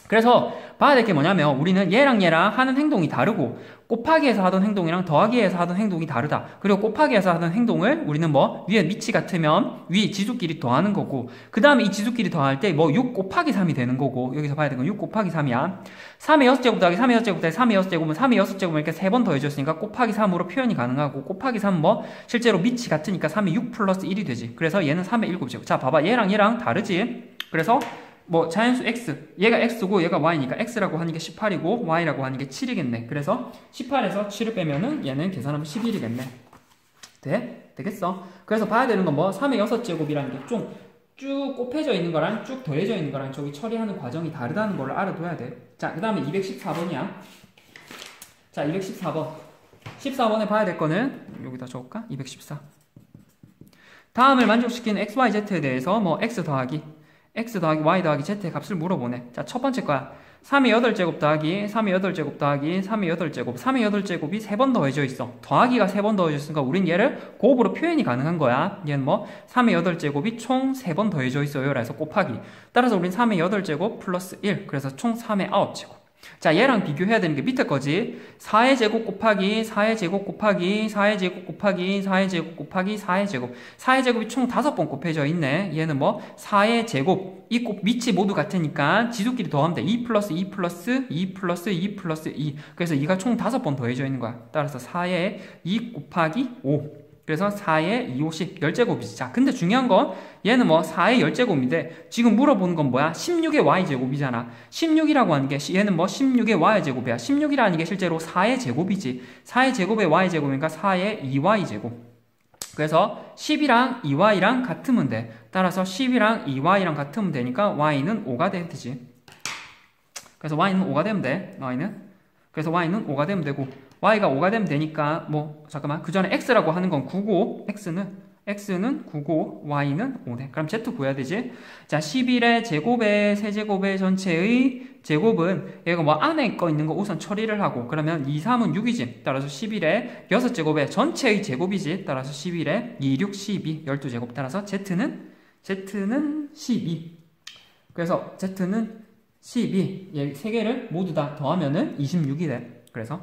그래서 봐야 될 게 뭐냐면 우리는 얘랑 하는 행동이 다르고 곱하기에서 하던 행동이랑 더하기에서 하던 행동이 다르다. 그리고 곱하기에서 하던 행동을 우리는 뭐 위에 밑이 같으면 위 지수끼리 더하는 거고 그 다음에 이 지수끼리 더할 때 뭐 6 곱하기 3이 되는 거고 여기서 봐야 되는 건 6 곱하기 3이야. 3의 6제곱 더하기 3의 6제곱 더하기 3의 6제곱은 3의 6제곱을 이렇게 3번 더해줬으니까 곱하기 3으로 표현이 가능하고 곱하기 3 뭐 실제로 밑이 같으니까 3의 6 플러스 1이 되지. 그래서 얘는 3의 7제곱. 자, 봐봐. 얘랑 다르지. 그래서 뭐 자연수 x, 얘가 x고 얘가 y니까 x라고 하는 게 18이고 y라고 하는 게 7이겠네. 그래서 18에서 7을 빼면은 얘는 계산하면 11이겠네. 되겠어? 그래서 봐야 되는 건 뭐 3의 6제곱이라는 게 좀 쭉 곱해져 있는 거랑 쭉 더해져 있는 거랑 저기 처리하는 과정이 다르다는 걸 알아둬야 돼. 자, 그 다음에 214번이야. 자, 214번. 14번에 봐야 될 거는 여기다 적을까? 214. 다음을 만족시키는 x, y, z에 대해서 뭐 x 더하기 y 더하기 z의 값을 물어보네. 자, 첫 번째 거야. 3의 8제곱 더하기 3의 8제곱 더하기 3의 8제곱 3의 8제곱이 3번 더해져 있어. 더하기가 3번 더해져 있으니까 우린 얘를 곱으로 표현이 가능한 거야. 얘는 뭐 3의 8제곱이 총 3번 더해져 있어요. 그래서 곱하기. 따라서 우린 3의 8제곱 플러스 1. 그래서 총 3의 9제곱. 자, 얘랑 비교해야 되는 게 밑에 거지. 4의 제곱 곱하기 4의 제곱 곱하기 4의 제곱 곱하기 4의 제곱 곱하기 4의 제곱. 4의 제곱이 총 5번 곱해져 있네. 얘는 뭐 4의 제곱. 이 밑이 모두 같으니까 지수끼리 더하면 돼. 2 플러스 2 플러스 2 플러스 2 플러스 2. 그래서 2가 총 5번 더해져 있는 거야. 따라서 4의 2 곱하기 5. 그래서 4의 2, 50, 10제곱이지. 자, 근데 중요한 건 얘는 뭐 4의 10제곱인데 지금 물어보는 건 뭐야? 16의 y제곱이잖아. 16이라고 하는 게 얘는 뭐 16의 y제곱이야. 16이라는 게 실제로 4의 제곱이지. 4의 제곱의 y제곱이니까 4의 2y제곱. 그래서 10이랑 2y랑 같으면 돼. 따라서 10이랑 2y랑 같으면 되니까 y는 5가 되지. 그래서 y는 5가 되면 돼. 그래서 y는 5가 되면 되고 y가 5가 되면 되니까 뭐 잠깐만 그 전에 x라고 하는 건 9고 x는 9고 y는 5네. 그럼 z 구해야 되지. 자, 11의 제곱의 세제곱의 전체의 제곱은 얘가 뭐 안에 거 있는 거 우선 처리를 하고 그러면 2, 3은 6이지. 따라서 11의 6제곱의 전체의 제곱이지. 따라서 11의 2, 6, 12, 12제곱. 따라서 z는 12. 그래서 z는 12. 얘 세 개를 모두 다 더하면은 26이 돼. 그래서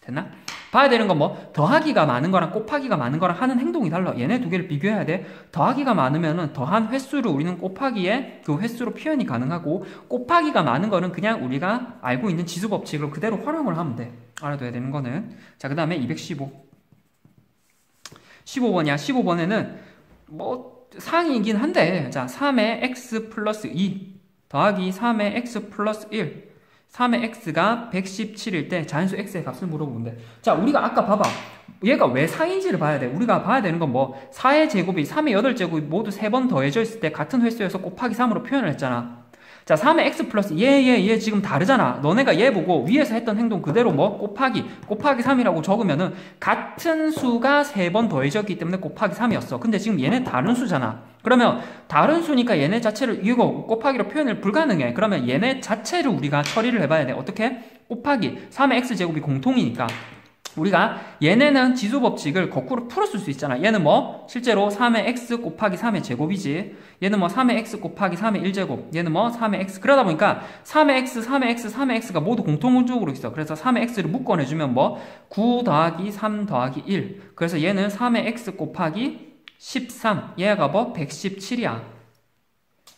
됐나? 봐야 되는 건 뭐 더하기가 많은 거랑 곱하기가 많은 거랑 하는 행동이 달라. 얘네 두 개를 비교해야 돼. 더하기가 많으면은 더한 횟수를 우리는 곱하기에 그 횟수로 표현이 가능하고 곱하기가 많은 거는 그냥 우리가 알고 있는 지수 법칙을 그대로 활용을 하면 돼. 알아둬야 되는 거는. 자, 그 다음에 215. 15번이야. 15번에는 뭐 상이긴 한데, 자, 3의 x 플러스 2 더하기 3의 x 플러스 1. 3의 x가 117일 때 자연수 x의 값을 물어보는데, 자, 우리가 아까 봐봐. 얘가 왜 상인지를 봐야 돼. 우리가 봐야 되는 건 뭐, 4의 제곱이 3의 8제곱이 모두 3번 더해져 있을 때 같은 횟수여서 곱하기 3으로 표현을 했잖아. 자, 3의 x 플러스 얘 지금 다르잖아. 너네가 얘 보고 위에서 했던 행동 그대로 뭐 곱하기 3이라고 적으면은 같은 수가 3번 더해졌기 때문에 곱하기 3이었어. 근데 지금 얘네 다른 수잖아. 그러면 다른 수니까 얘네 자체를 이거 곱하기로 표현을 불가능해. 그러면 얘네 자체를 우리가 처리를 해봐야 돼. 어떻게? 곱하기 3의 x제곱이 공통이니까 우리가 얘네는 지수법칙을 거꾸로 풀었을 수 있잖아. 얘는 뭐 실제로 3의 x 곱하기 3의 제곱이지. 얘는 뭐 3의 x 곱하기 3의 1제곱. 얘는 뭐 3의 x. 그러다 보니까 3의 x, 3의 x, 3의 x가 모두 공통적으로 있어. 그래서 3의 x를 묶어내주면 뭐 9 더하기 3 더하기 1. 그래서 얘는 3의 x 곱하기 13. 얘가 뭐 117이야.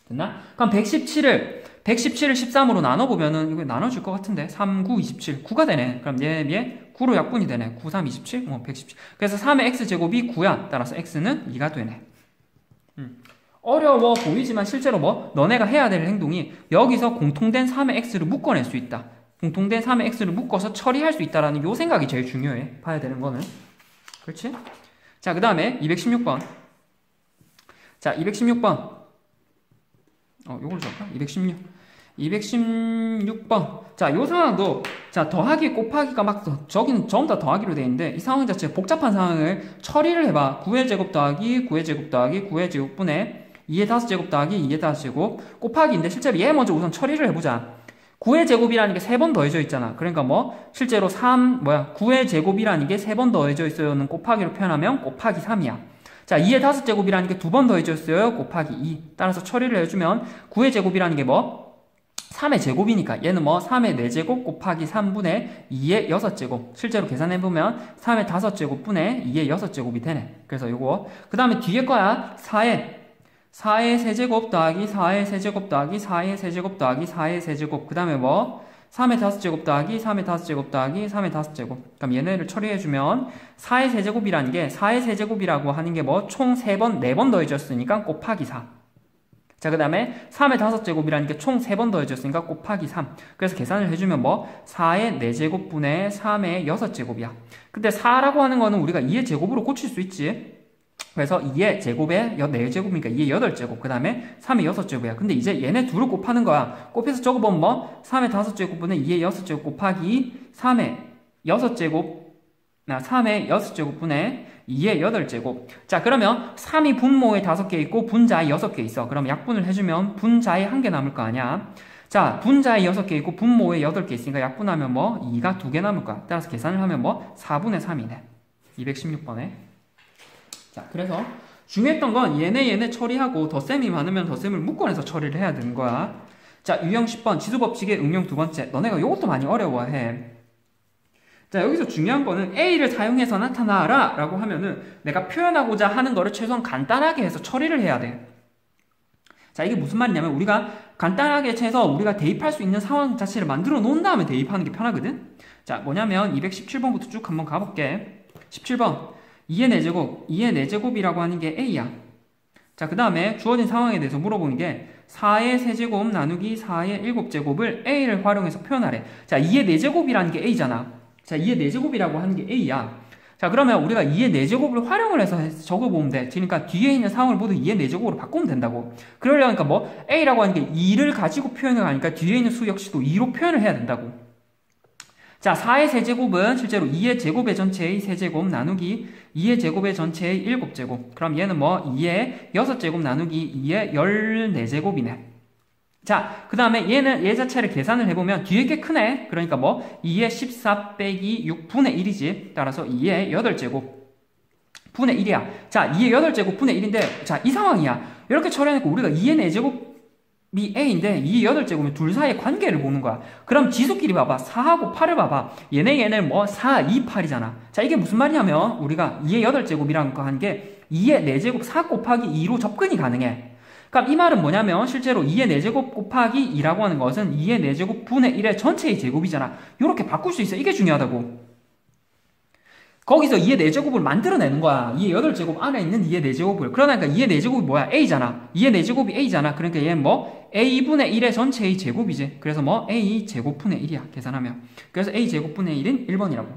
됐나? 그럼 117을 13으로 나눠보면은 이거 나눠줄 것 같은데 3, 9, 27. 9가 되네. 그럼 얘 9로 약분이 되네. 9, 3, 27? 117. 그래서 3의 x제곱이 9야. 따라서 x는 2가 되네. 어려워 보이지만 실제로 뭐 너네가 해야 될 행동이 여기서 공통된 3의 x를 묶어낼 수 있다. 공통된 3의 x를 묶어서 처리할 수 있다라는 요 생각이 제일 중요해. 봐야 되는 거는. 그렇지? 자, 그 다음에 216번. 자, 216번. 요걸 줄까? 216번. 자, 요 상황도, 자, 더하기, 곱하기가 막, 저기는 전부 다 더하기로 돼 있는데, 이 상황 자체 복잡한 상황을 처리를 해봐. 9의 제곱 더하기, 9의 제곱 더하기, 9의 제곱분의 2의 5제곱 더하기, 2의 5제곱, 곱하기인데, 실제로 얘 먼저 우선 처리를 해보자. 9의 제곱이라는 게 3번 더해져 있잖아. 그러니까 뭐, 실제로 9의 제곱이라는 게 3번 더해져 있어요는 곱하기로 표현하면 곱하기 3이야. 자, 2의 5제곱이라는 게 2번 더해져 있어요. 곱하기 2. 따라서 처리를 해주면 9의 제곱이라는 게 뭐? 3의 제곱이니까 얘는 뭐 3의 4제곱 곱하기 3분의 2의 6제곱. 실제로 계산해보면 3의 5제곱분의 2의 6제곱이 되네. 그래서 요거. 그 다음에 뒤에 거야. 4의 세제곱 더하기 4의 세제곱 더하기 4의 세제곱 더하기 4의 세제곱. 그 다음에 뭐? 3의 5제곱 더하기 3의 5제곱 더하기 3의 5제곱. 그럼 얘네를 처리해주면 4의 세제곱이라는 게 4의 세제곱이라고 하는 게 뭐 총 4번 더해졌으니까 곱하기 4. 자, 그 다음에 3의 5제곱이라는 게 총 3번 더해졌으니까 곱하기 3. 그래서 계산을 해주면 뭐 4의 4제곱분의 3의 6제곱이야. 근데 4라고 하는 거는 우리가 2의 제곱으로 고칠 수 있지. 그래서 2의 제곱에 4제곱이니까 2의 8제곱, 그 다음에 3의 6제곱이야. 근데 이제 얘네 둘을 곱하는 거야. 곱해서 적어보면 뭐 3의 5제곱분의 2의 6제곱 곱하기 3의 6제곱분의 2의 8제곱. 자, 그러면 3이 분모에 5개 있고 분자에 6개 있어. 그럼 약분을 해주면 분자에 1개 남을 거 아니야. 자, 분자에 6개 있고 분모에 8개 있으니까 약분하면 뭐 2가 2개 남을 거야. 따라서 계산을 하면 뭐 4분의 3이네. 216번에. 자, 그래서 중요했던 건 얘네 처리하고 덧셈이 많으면 덧셈을 묶어내서 처리를 해야 되는 거야. 자, 유형 10번 지수법칙의 응용 두 번째. 너네가 이것도 많이 어려워해. 자, 여기서 중요한 거는 A를 사용해서 나타나라 라고 하면은 내가 표현하고자 하는 거를 최소한 간단하게 해서 처리를 해야 돼. 자, 이게 무슨 말이냐면 우리가 간단하게 해서 우리가 대입할 수 있는 상황 자체를 만들어 놓은 다음에 대입하는 게 편하거든. 자, 뭐냐면 217번부터 쭉 한번 가볼게. 17번 2의 4제곱이라고 하는 게 A야. 자, 그 다음에 주어진 상황에 대해서 물어보는 게 4의 세제곱 나누기 4의 7제곱을 A를 활용해서 표현하래. 자, 2의 4제곱이라는 게 A잖아. 자, 2의 4제곱이라고 하는 게 A야. 자, 그러면 우리가 2의 4제곱을 활용을 해서 적어보면 돼. 그러니까 뒤에 있는 상황을 모두 2의 4제곱으로 바꾸면 된다고. 그러려니까 뭐 A라고 하는 게 2를 가지고 표현을 하니까 뒤에 있는 수 역시도 2로 표현을 해야 된다고. 자, 4의 세제곱은 실제로 2의 제곱의 전체의 세제곱 나누기 2의 제곱의 전체의 7제곱. 그럼 얘는 뭐 2의 6제곱 나누기 2의 14제곱이네. 자, 그 다음에 얘 자체를 계산을 해보면 뒤에 게 크네. 그러니까 뭐 2의 14 빼기 6분의 1이지. 따라서 2의 8제곱 분의 1이야. 자, 2의 8제곱 분의 1인데 자, 이 상황이야. 이렇게 처리해놓고 우리가 2의 4제곱 이 A인데 2의 8제곱은 둘 사이의 관계를 보는 거야. 그럼 지수끼리 봐봐. 4하고 8을 봐봐. 얘는 뭐 4, 2, 8이잖아. 자, 이게 무슨 말이냐면 우리가 2의 8제곱이라는 거 한 게 2의 4제곱 4 곱하기 2로 접근이 가능해. 그럼 이 말은 뭐냐면 실제로 2의 4제곱 곱하기 2라고 하는 것은 2의 4제곱 분의 1의 전체의 제곱이잖아. 이렇게 바꿀 수 있어. 이게 중요하다고. 거기서 2의 4제곱을 만들어내는 거야. 2의 8제곱 안에 있는 2의 4제곱을. 그러니까 2의 4제곱이 뭐야? A잖아. 2의 4제곱이 A잖아. 그러니까 얘는 뭐? A분의 1의 전체의 제곱이지. 그래서 뭐? A제곱분의 1이야. 계산하면. 그래서 A제곱분의 1인 1번이라고.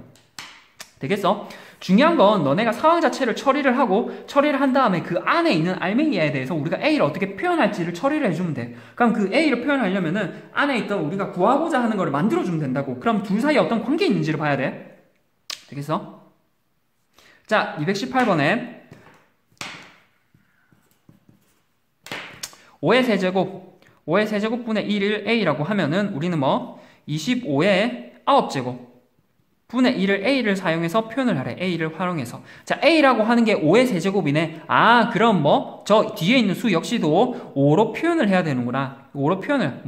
되겠어? 중요한 건 너네가 상황 자체를 처리를 한 다음에 그 안에 있는 알맹이에 대해서 우리가 A를 어떻게 표현할지를 처리를 해주면 돼. 그럼 그 A를 표현하려면은 안에 있던 우리가 구하고자 하는 거를 만들어주면 된다고. 그럼 둘 사이에 어떤 관계 있는지를 봐야 돼. 되겠어? 자, 218번에 5의 세제곱 5의 세제곱분의 1을 A라고 하면은 우리는 뭐 25의 9제곱 분의 1을 A를 사용해서 표현을 하래. A를 활용해서. 자, A라고 하는 게 5의 세제곱이네. 아, 그럼 뭐 저 뒤에 있는 수 역시도 5로 표현을 해야 되는구나. 5로 표현을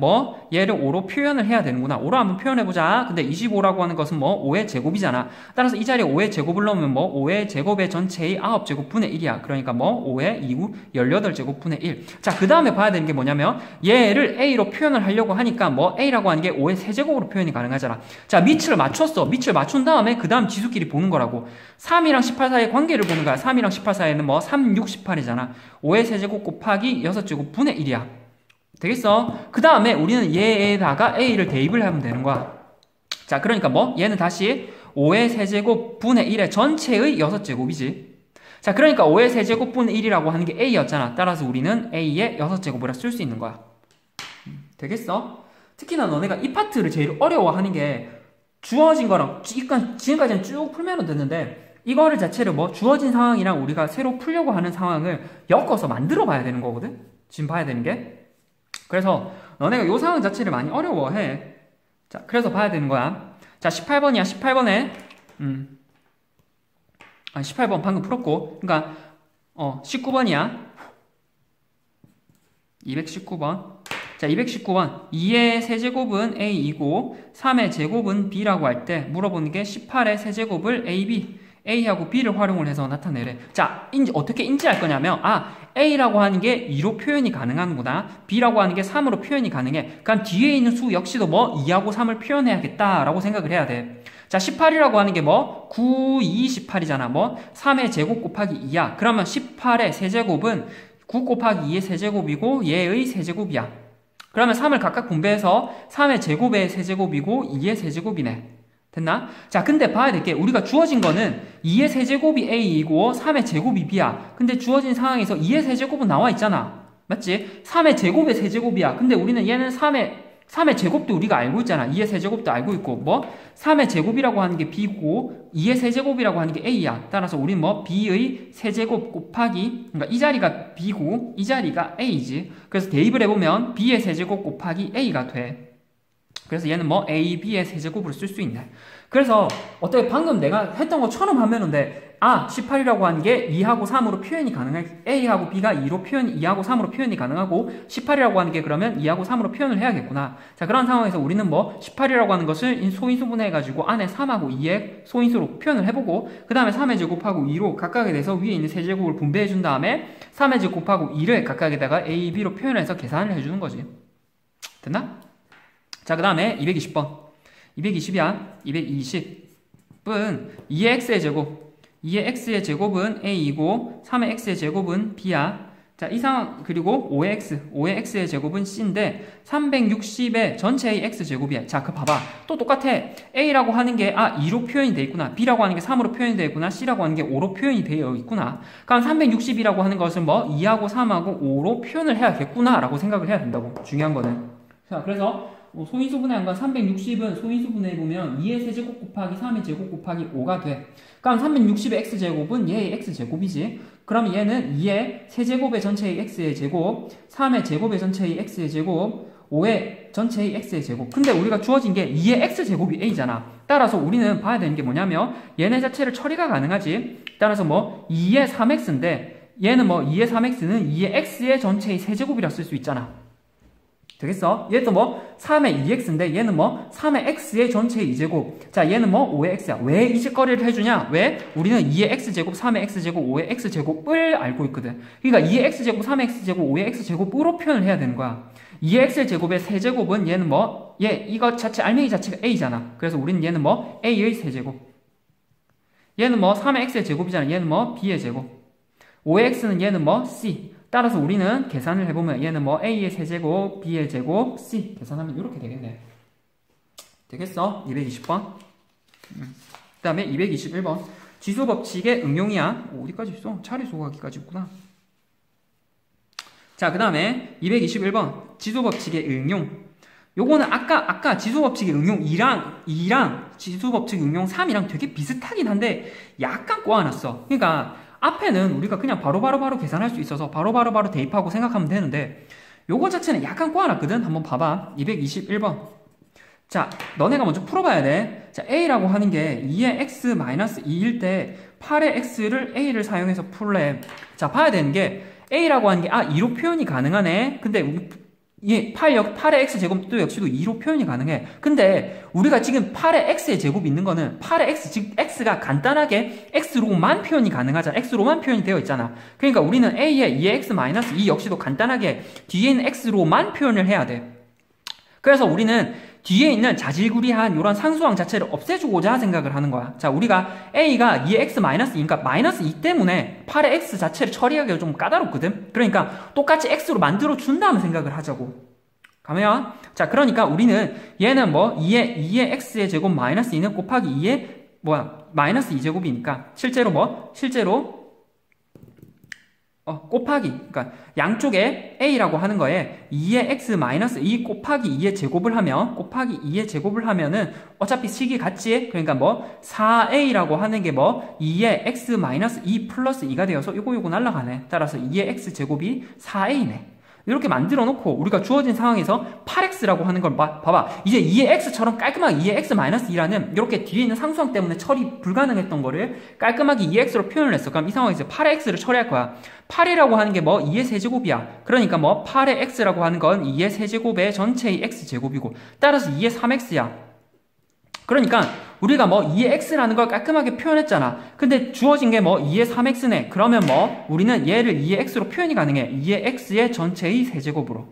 얘를 5로 표현을 해야 되는구나. 5로 한번 표현해보자. 근데 25라고 하는 것은 5의 제곱이잖아. 따라서 이 자리에 5의 제곱을 넣으면 5의 제곱의 전체의 9제곱분의 1이야. 그러니까 5의 2구 18제곱분의 1. 자, 그 다음에 봐야 되는 게 뭐냐면 얘를 A로 표현을 하려고 하니까 A라고 하는 게 5의 세제곱으로 표현이 가능하잖아. 자, 밑을 맞췄어. 밑을 맞춘 다음에 그 다음 지수끼리 보는 거라고. 3이랑 18 사이의 관계를 보는 거야. 3이랑 18 사이에는 3, 6, 18이잖아. 5의 세제곱 곱하기 6제곱분의 1이야. 되겠어? 그 다음에 우리는 얘에다가 A를 대입을 하면 되는 거야. 자, 그러니까 얘는 다시 5의 세제곱 분의 1의 전체의 6제곱이지. 자, 그러니까 5의 세제곱 분의 1이라고 하는 게 A였잖아. 따라서 우리는 A의 6제곱이라 쓸 수 있는 거야. 되겠어? 특히나 너네가 이 파트를 제일 어려워하는 게 주어진 거랑 지금까지는 쭉 풀면 됐는데 이거를 자체를 주어진 상황이랑 우리가 새로 풀려고 하는 상황을 엮어서 만들어 봐야 되는 거거든? 지금 봐야 되는 게. 그래서 너네가 이 상황 자체를 많이 어려워해. 자, 그래서 봐야 되는 거야. 자, 18번이야. 18번에 18번 방금 풀었고, 그러니까 19번이야. 219번. 자, 219번. 2의 세제곱은 A이고 3의 제곱은 B라고 할 때 물어보는 게 18의 세제곱을 A하고 B를 활용을 해서 나타내래. 자, 어떻게 인지할 거냐면 A라고 하는 게 2로 표현이 가능하구나. B라고 하는 게 3으로 표현이 가능해. 그럼 뒤에 있는 수 역시도 2하고 3을 표현해야겠다라고 생각을 해야 돼. 자, 18이라고 하는 게 9, 2, 18이잖아. 3의 제곱 곱하기 2야. 그러면 18의 세제곱은 9 곱하기 2의 세제곱이고 얘의 세제곱이야. 그러면 3을 각각 분배해서 3의 제곱의 세제곱이고 2의 세제곱이네. 됐나? 자, 근데 봐야 될 게 우리가 주어진 거는 2의 세제곱이 A이고 3의 제곱이 B야. 근데 주어진 상황에서 2의 세제곱은 나와 있잖아. 맞지? 3의 제곱의 세제곱이야. 근데 우리는 얘는 3의 제곱도 우리가 알고 있잖아. 2의 세제곱도 알고 있고 3의 제곱이라고 하는 게 B고 2의 세제곱이라고 하는 게 A야. 따라서 우리는 B의 세제곱 곱하기, 그러니까 이 자리가 B고 이 자리가 A지. 그래서 대입을 해보면 B의 세제곱 곱하기 A가 돼. 그래서 얘는 A, B의 세제곱으로 쓸 수 있네. 그래서 어떻게 방금 내가 했던 것처럼 하면은 돼. 18이라고 하는 게 2하고 3으로 표현이 가능해. A하고 B가 2하고 3으로 표현이 가능하고 18이라고 하는 게 그러면 2하고 3으로 표현을 해야겠구나. 자, 그런 상황에서 우리는 18이라고 하는 것을 소인수분해해가지고 안에 3하고 2의 소인수로 표현을 해보고 그 다음에 3의 제곱하고 2로 각각에 대해서 위에 있는 세제곱을 분배해준 다음에 3의 제곱하고 2를 각각에다가 A, B로 표현해서 계산을 해주는 거지. 됐나? 자, 그 다음에 220번. 220이야. 220은 2의 x의 제곱. 2의 x의 제곱은 a이고 3의 x의 제곱은 b야. 자, 이 상황, 그리고 5의 x의 제곱은 c인데 360의 전체의 x제곱이야. 자, 그 봐봐. 또 똑같아. a라고 하는 게 2로 표현이 돼 있구나. b라고 하는 게 3으로 표현이 되어 있구나. c라고 하는 게 5로 표현이 되어 있구나. 그럼 360이라고 하는 것은 2하고 3하고 5로 표현을 해야겠구나 라고 생각을 해야 된다고. 중요한 거는. 자, 그래서 소인수분해한 건 360은 소인수분해해보면 2의 세제곱 곱하기 3의 제곱 곱하기 5가 돼. 그럼 360의 x제곱은 얘의 x제곱이지. 그럼 얘는 2의 세제곱의 전체의 x의 제곱, 3의 제곱의 전체의 x의 제곱, 5의 전체의 x의 제곱. 근데 우리가 주어진 게 2의 x제곱이 a잖아. 따라서 우리는 봐야 되는 게 뭐냐면 얘네 자체를 처리가 가능하지. 따라서 2의 3x인데 얘는 2의 3x는 2의 x의 전체의 세제곱이라 쓸 수 있잖아. 되겠어? 얘도 3의 2x인데 얘는 3의 x의 전체의 2제곱. 자, 얘는 5의 x야. 왜 이 짓거리를 해주냐? 왜? 우리는 2의 x제곱, 3의 x제곱, 5의 x제곱을 알고 있거든. 그러니까 2의 x제곱, 3의 x제곱, 5의 x제곱으로 표현을 해야 되는 거야. 2의 x제곱의 세제곱은 얘는 얘 이거 자체 알맹이 자체가 a잖아. 그래서 우리는 얘는 a의 세제곱. 얘는 뭐 3의 x의 제곱이잖아. 얘는 뭐 b의 제곱. 5의 x는 얘는 뭐 c. 따라서 우리는 계산을 해보면 얘는 뭐 a의 세제곱, b의 제곱, c. 계산하면 이렇게 되겠네. 되겠어? 220번. 그 다음에 221번. 지수법칙의 응용이야. 어디까지 있어? 차례소각기까지 있구나. 자, 그 다음에 221번. 지수법칙의 응용. 요거는 아까 지수법칙의 응용 2랑 지수법칙 응용 3이랑 되게 비슷하긴 한데 약간 꼬아놨어. 그러니까 앞에는 우리가 그냥 바로 계산할 수 있어서 바로 대입하고 생각하면 되는데 요거 자체는 약간 꼬아놨거든. 한번 봐봐. 221번. 자, 너네가 먼저 풀어봐야 돼. 자, a라고 하는 게 2의 x-2일 때 8의 x를 a를 사용해서 풀래. 자, 봐야 되는 게 a라고 하는 게 2로 표현이 가능하네. 근데 우리 8의 x제곱도 역시도 2로 표현이 가능해. 근데 우리가 지금 8의 x의 제곱이 있는 거는 8의 x, 즉 x가 간단하게 x로만 표현이 가능하잖아. x로만 표현이 되어 있잖아. 그러니까 우리는 a의 2의 x-2 역시도 간단하게 뒤에 있는 x로만 표현을 해야 돼. 그래서 우리는 뒤에 있는 자질구리한 이런 상수항 자체를 없애주고자 생각을 하는 거야. 자, 우리가 a가 2의 x-2니까 -2 때문에 8의 x 자체를 처리하기가 좀 까다롭거든. 그러니까 똑같이 x로 만들어준다는 생각을 하자고. 가면 자, 그러니까 우리는 얘는 뭐 2의 x의 제곱 -2는 곱하기 2의 -2제곱이니까 실제로 곱하기, 그러니까 양쪽에 a라고 하는 거에 2의 x-2 곱하기 2의 제곱을 하면 곱하기 2의 제곱을 하면은 어차피 식이 같지? 그러니까 뭐 4a라고 하는 게 뭐 2의 x-2 플러스 2가 되어서 요거 날라가네. 따라서 2의 x제곱이 4a네. 이렇게 만들어 놓고 우리가 주어진 상황에서 8x라고 하는 걸 봐봐. 이제 2의 x처럼 깔끔하게 2의 x-2라는 이렇게 뒤에 있는 상수항 때문에 처리 불가능했던 거를 깔끔하게 2x로 표현을 했어. 그럼 이 상황에서 8의 x를 처리할 거야. 8이라고 하는 게 뭐 2의 세제곱이야. 그러니까 뭐 8의 x라고 하는 건 2의 세제곱의 전체의 x제곱이고 따라서 2의 3x야. 그러니까 우리가 뭐 2의 x라는 걸 깔끔하게 표현했잖아. 근데 주어진 게 뭐 2의 3x네. 그러면 뭐 우리는 얘를 2의 x로 표현이 가능해. 2의 x의 전체의 세제곱으로.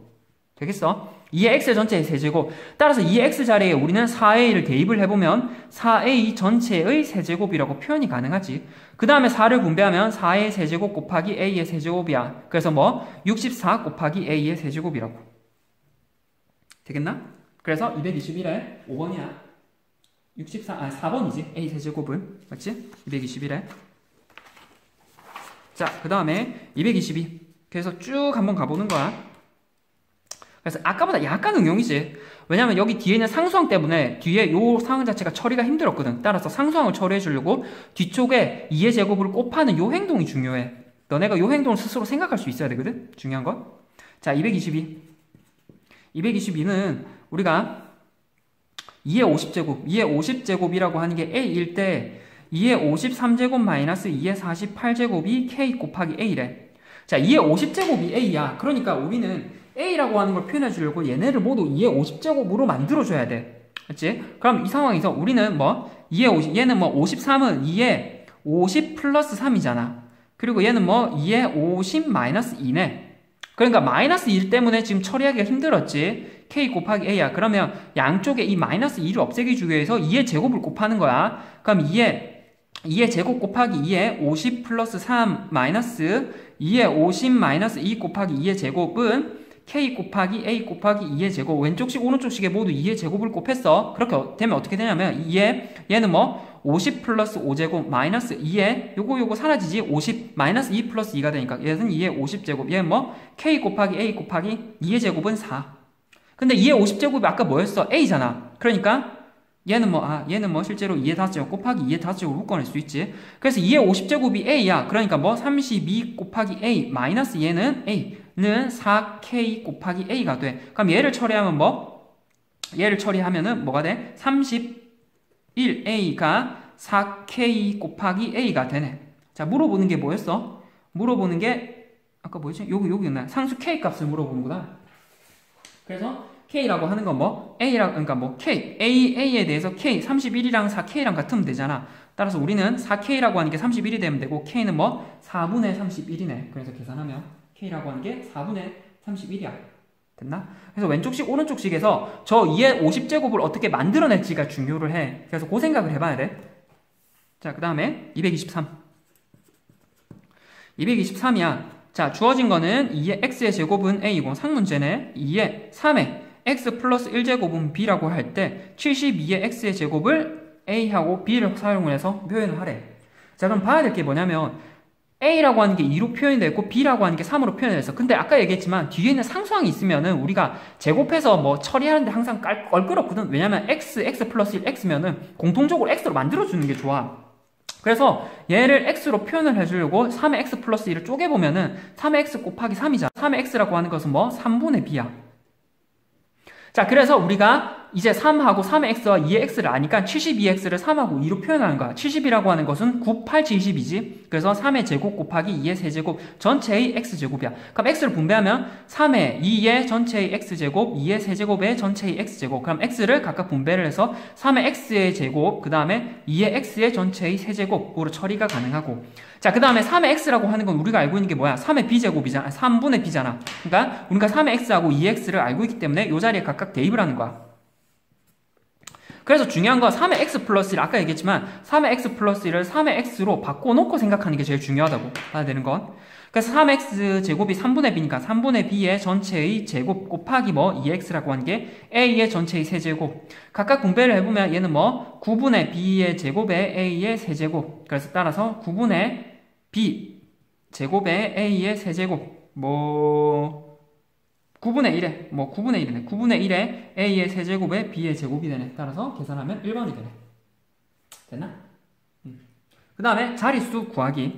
되겠어? 2의 x의 전체의 세제곱. 따라서 2의 x 자리에 우리는 4a를 대입을 해보면 4a 전체의 세제곱이라고 표현이 가능하지. 그 다음에 4를 분배하면 4의 세제곱 곱하기 a의 세제곱이야. 그래서 뭐 64 곱하기 a의 세제곱이라고. 되겠나? 그래서 221에 5번이야. 4번이지. a 세제곱은. 맞지? 221에. 자, 그 다음에 222. 그래서 쭉 한번 가보는 거야. 그래서 아까보다 약간 응용이지. 왜냐면 여기 뒤에 있는 상수항 때문에 뒤에 요 상황 자체가 처리가 힘들었거든. 따라서 상수항을 처리해 주려고 뒤쪽에 2의 제곱을 곱하는 요 행동이 중요해. 너네가 요 행동을 스스로 생각할 수 있어야 되거든. 중요한 건. 자, 222. 222는 우리가 2의 50제곱, 2의 50제곱이라고 하는 게 a일 때 2의 53제곱 마이너스 2의 48제곱이 k 곱하기 a래. 자, 2의 50제곱이 a야. 그러니까 우리는 a라고 하는 걸 표현해 주려고 얘네를 모두 2의 50제곱으로 만들어줘야 돼. 맞지? 그럼 이 상황에서 우리는 뭐 2의 50, 얘는 뭐 53은 2의 50 플러스 3이잖아. 그리고 얘는 뭐 2의 50 마이너스 2네. 그러니까 마이너스 1 때문에 지금 처리하기가 힘들었지. k 곱하기 a야. 그러면 양쪽에 이 마이너스 2를 없애기 주기 위해서 2의 제곱을 곱하는 거야. 그럼 2의 제곱 곱하기 2의 50 플러스 3 마이너스 2의 50 마이너스 2 곱하기 2의 제곱은 k 곱하기 a 곱하기 2의 제곱. 왼쪽식 오른쪽식에 모두 2의 제곱을 곱했어. 그렇게 되면 어떻게 되냐면 얘는 뭐 50 플러스 5제곱 마이너스 2의 요거 사라지지. 50 마이너스 2 플러스 2가 되니까 얘는 2의 50제곱. 얘는 뭐 k 곱하기 a 곱하기 2의 제곱은 4. 근데 2의 50제곱이 아까 뭐였어? a잖아. 그러니까 얘는 뭐 실제로 2의 5제곱 곱하기 2의 5제곱을 묶어낼 수 있지. 그래서 2의 50제곱이 a야. 그러니까 뭐 32 곱하기 a 마이너스 얘는 a는 4k 곱하기 a가 돼. 그럼 얘를 처리하면은 뭐가 돼? 31a가 4k 곱하기 a가 되네. 자, 물어보는 게 뭐였어? 물어보는 게 아까 뭐였지? 여기였나? 상수 k 값을 물어보는구나. 그래서 k라고 하는 건 뭐 그러니까 뭐 a에 대해서 k 31이랑 4k랑 같으면 되잖아. 따라서 우리는 4k라고 하는 게 31이 되면 되고 k는 뭐 4분의 31이네. 그래서 계산하면 k라고 하는 게 4분의 31이야. 됐나? 그래서 왼쪽식 오른쪽식에서 저 2의 50제곱을 어떻게 만들어낼지가 중요를 해. 그래서 그 생각을 해봐야 돼. 자, 그 다음에 223. 223이야. 자, 주어진 거는 2의 x의 제곱은 a이고 상문제네. 2의 3의 x 플러스 1제곱은 b라고 할 때 72의 x의 제곱을 a하고 b를 사용을 해서 표현을 하래. 자, 그럼 봐야 될 게 뭐냐면 a라고 하는 게 2로 표현이 됐고 b라고 하는 게 3으로 표현이 됐어. 근데 아까 얘기했지만 뒤에 있는 상수항이 있으면은 우리가 제곱해서 뭐 처리하는데 항상 껄끄럽거든. 왜냐면 x 플러스 1 x면은 공통적으로 x로 만들어주는 게 좋아. 그래서 얘를 x로 표현을 해주려고 3의 x 플러스 1을 쪼개보면은 3의 x 곱하기 3이잖아. 3의 x라고 하는 것은 뭐? 3분의 b야. 자, 그래서 우리가 이제 3하고 3의 x와 2의 x를 아니까 72x를 3하고 2로 표현하는 거야. 70이라고 하는 것은 9, 8, 70이지. 그래서 3의 제곱 곱하기 2의 세제곱 전체의 x제곱이야. 그럼 x를 분배하면 3의 2의 전체의 x제곱, 2의 세제곱의 전체의 x제곱. 그럼 x를 각각 분배를 해서 3의 x의 제곱, 그 다음에 2의 x의 전체의 세제곱으로 처리가 가능하고. 자, 그 다음에 3의 x라고 하는 건 우리가 알고 있는 게 뭐야? 3의 b제곱이잖아. 3분의 b잖아. 그러니까 우리가 3의 x하고 2의 x를 알고 있기 때문에 이 자리에 각각 대입을 하는 거야. 그래서 중요한 건 3의 x 플러스 1, 아까 얘기했지만 3의 x 플러스 1을 3의 x로 바꿔놓고 생각하는 게 제일 중요하다고 봐야 되는 건. 그래서 3x 제곱이 3분의 b니까 3분의 b의 전체의 제곱 곱하기 뭐 2x라고 하는 게 a의 전체의 세제곱. 각각 분배를 해보면 얘는 뭐 9분의 b의 제곱에 a의 세제곱. 그래서 따라서 9분의 b 제곱에 a의 세제곱. 9분의 1에, 9분의 1이네. 9분의 1에 a의 세제곱에 b의 제곱이 되네. 따라서 계산하면 1번이 되네. 됐나? 그 다음에 자릿수 구하기.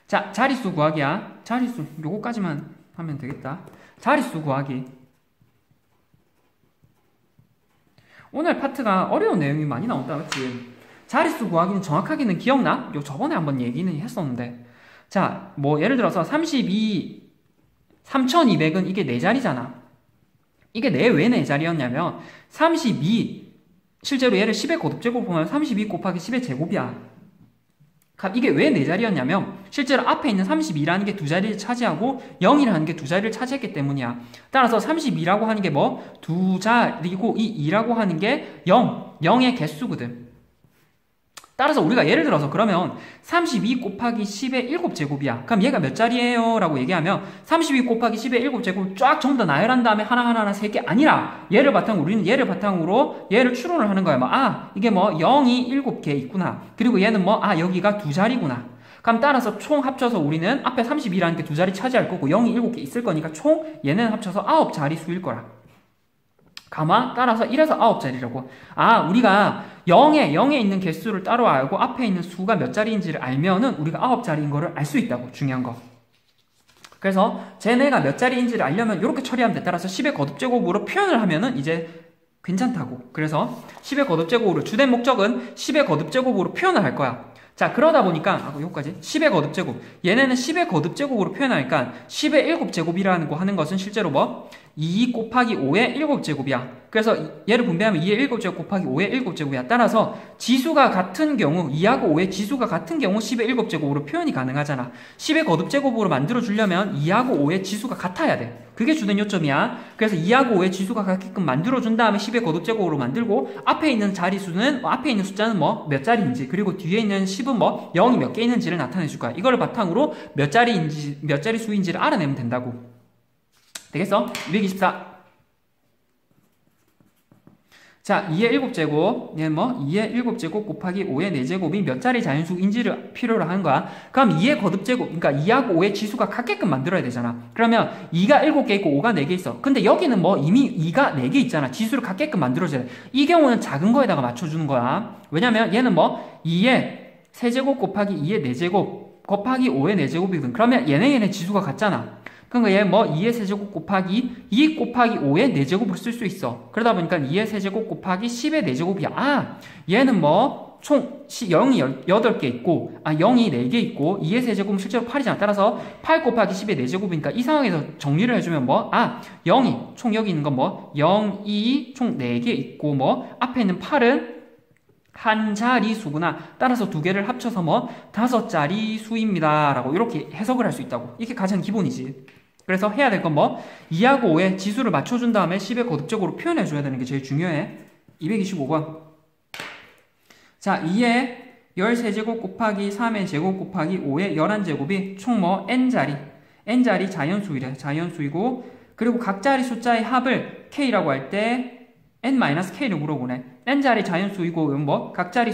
자, 자릿수 구하기야. 자릿수, 요거까지만 하면 되겠다. 자릿수 구하기. 오늘 파트가 어려운 내용이 많이 나온다, 맞지? 자릿수 구하기는 정확하게는 기억나? 요 저번에 한번 얘기는 했었는데. 자, 뭐 예를 들어서 3200은 이게 4자리잖아. 이게 왜 4자리였냐면 32, 실제로 얘를 10의 거듭제곱 보면 32 곱하기 10의 제곱이야. 이게 왜 4자리였냐면 실제로 앞에 있는 32라는 게 2자리를 차지하고 0이라는 게 2자리를 차지했기 때문이야. 따라서 32라고 하는 게 뭐? 2자리고 이 2라고 하는 게 0의 개수거든. 따라서 우리가 예를 들어서 그러면 32 곱하기 10의 7제곱이야. 그럼 얘가 몇 자리예요? 라고 얘기하면 32 곱하기 10의 7제곱을 쫙 전부 다 나열한 다음에 하나하나 세게 아니라 우리는 얘를 바탕으로 얘를 추론을 하는 거야. 이게 뭐 0이 7개 있구나. 그리고 얘는 여기가 2자리구나. 그럼 따라서 총 합쳐서 우리는 앞에 32라는 게 2자리 차지할 거고 0이 7개 있을 거니까 총 얘는 합쳐서 9자리 수일 거라. 따라서 1에서 9자리라고. 우리가 0에 있는 개수를 따로 알고 앞에 있는 수가 몇 자리인지를 알면은 우리가 9자리인 거를 알 수 있다고. 중요한 거. 그래서 쟤네가 몇 자리인지를 알려면 이렇게 처리하면 돼. 따라서 10의 거듭제곱으로 표현을 하면은 이제 괜찮다고. 그래서 10의 거듭제곱으로 주된 목적은 10의 거듭제곱으로 표현을 할 거야. 자, 그러다 보니까 요거까지 10의 거듭제곱. 얘네는 10의 거듭제곱으로 표현하니까 10의 7제곱이라는 거 하는 것은 실제로 2 곱하기 5의 7제곱이야. 그래서 얘를 분배하면 2의 7제곱 곱하기 5의 7제곱이야. 따라서 지수가 같은 경우 2하고 5의 지수가 같은 경우 10의 7제곱으로 표현이 가능하잖아. 10의 거듭제곱으로 만들어주려면 2하고 5의 지수가 같아야 돼. 그게 주된 요점이야. 그래서 2하고 5의 지수가 같게끔 만들어준 다음에 10의 거듭제곱으로 만들고 앞에 있는 자리수는 앞에 있는 숫자는 몇 자리인지 그리고 뒤에 있는 10은 0이 몇 개 있는지를 나타내 줄 거야. 이거를 바탕으로 몇 자리 수인지를 알아내면 된다고. 되겠어? 224. 자, 2의 7제곱, 얘는 2의 7제곱 곱하기 5의 4제곱이 몇 자리 자연수인지를 필요로 하는 거야. 그럼 2의 거듭제곱, 그러니까 2하고 5의 지수가 같게끔 만들어야 되잖아. 그러면 2가 7개 있고 5가 4개 있어. 근데 여기는 이미 2가 4개 있잖아. 지수를 같게끔 만들어줘야 돼. 이 경우는 작은 거에다가 맞춰주는 거야. 왜냐면 얘는 2의 세제곱 곱하기 2의 4제곱 곱하기 5의 4제곱이거든. 그러면 얘네 지수가 같잖아. 그러니까 얘 2의 세제곱 곱하기 2 곱하기 5의 4제곱을 쓸 수 있어. 그러다 보니까 2의 세제곱 곱하기 10의 4제곱이야. 얘는 총 0이 8개 있고 0이 4개 있고 2의 세제곱은 실제로 8이잖아. 따라서 8 곱하기 10의 4제곱이니까 이 상황에서 정리를 해주면 0이 총 여기 있는 건 0, 2, 총 4개 있고 앞에 있는 8은 한 자리 수구나. 따라서 두 개를 합쳐서 5자리 수입니다. 라고 이렇게 해석을 할 수 있다고. 이게 가장 기본이지. 그래서 해야 될 건 2하고 5의 지수를 맞춰준 다음에 10의 거듭적으로 표현해줘야 되는 게 제일 중요해. 225번. 자, 2의 13제곱 곱하기 3의 제곱 곱하기 5의 11제곱이 총 뭐 n자리 자연수이래. 자연수이고 그리고 각자리 숫자의 합을 k라고 할 때 n-k를 물어보네. n자리 자연수이고 뭐 각자리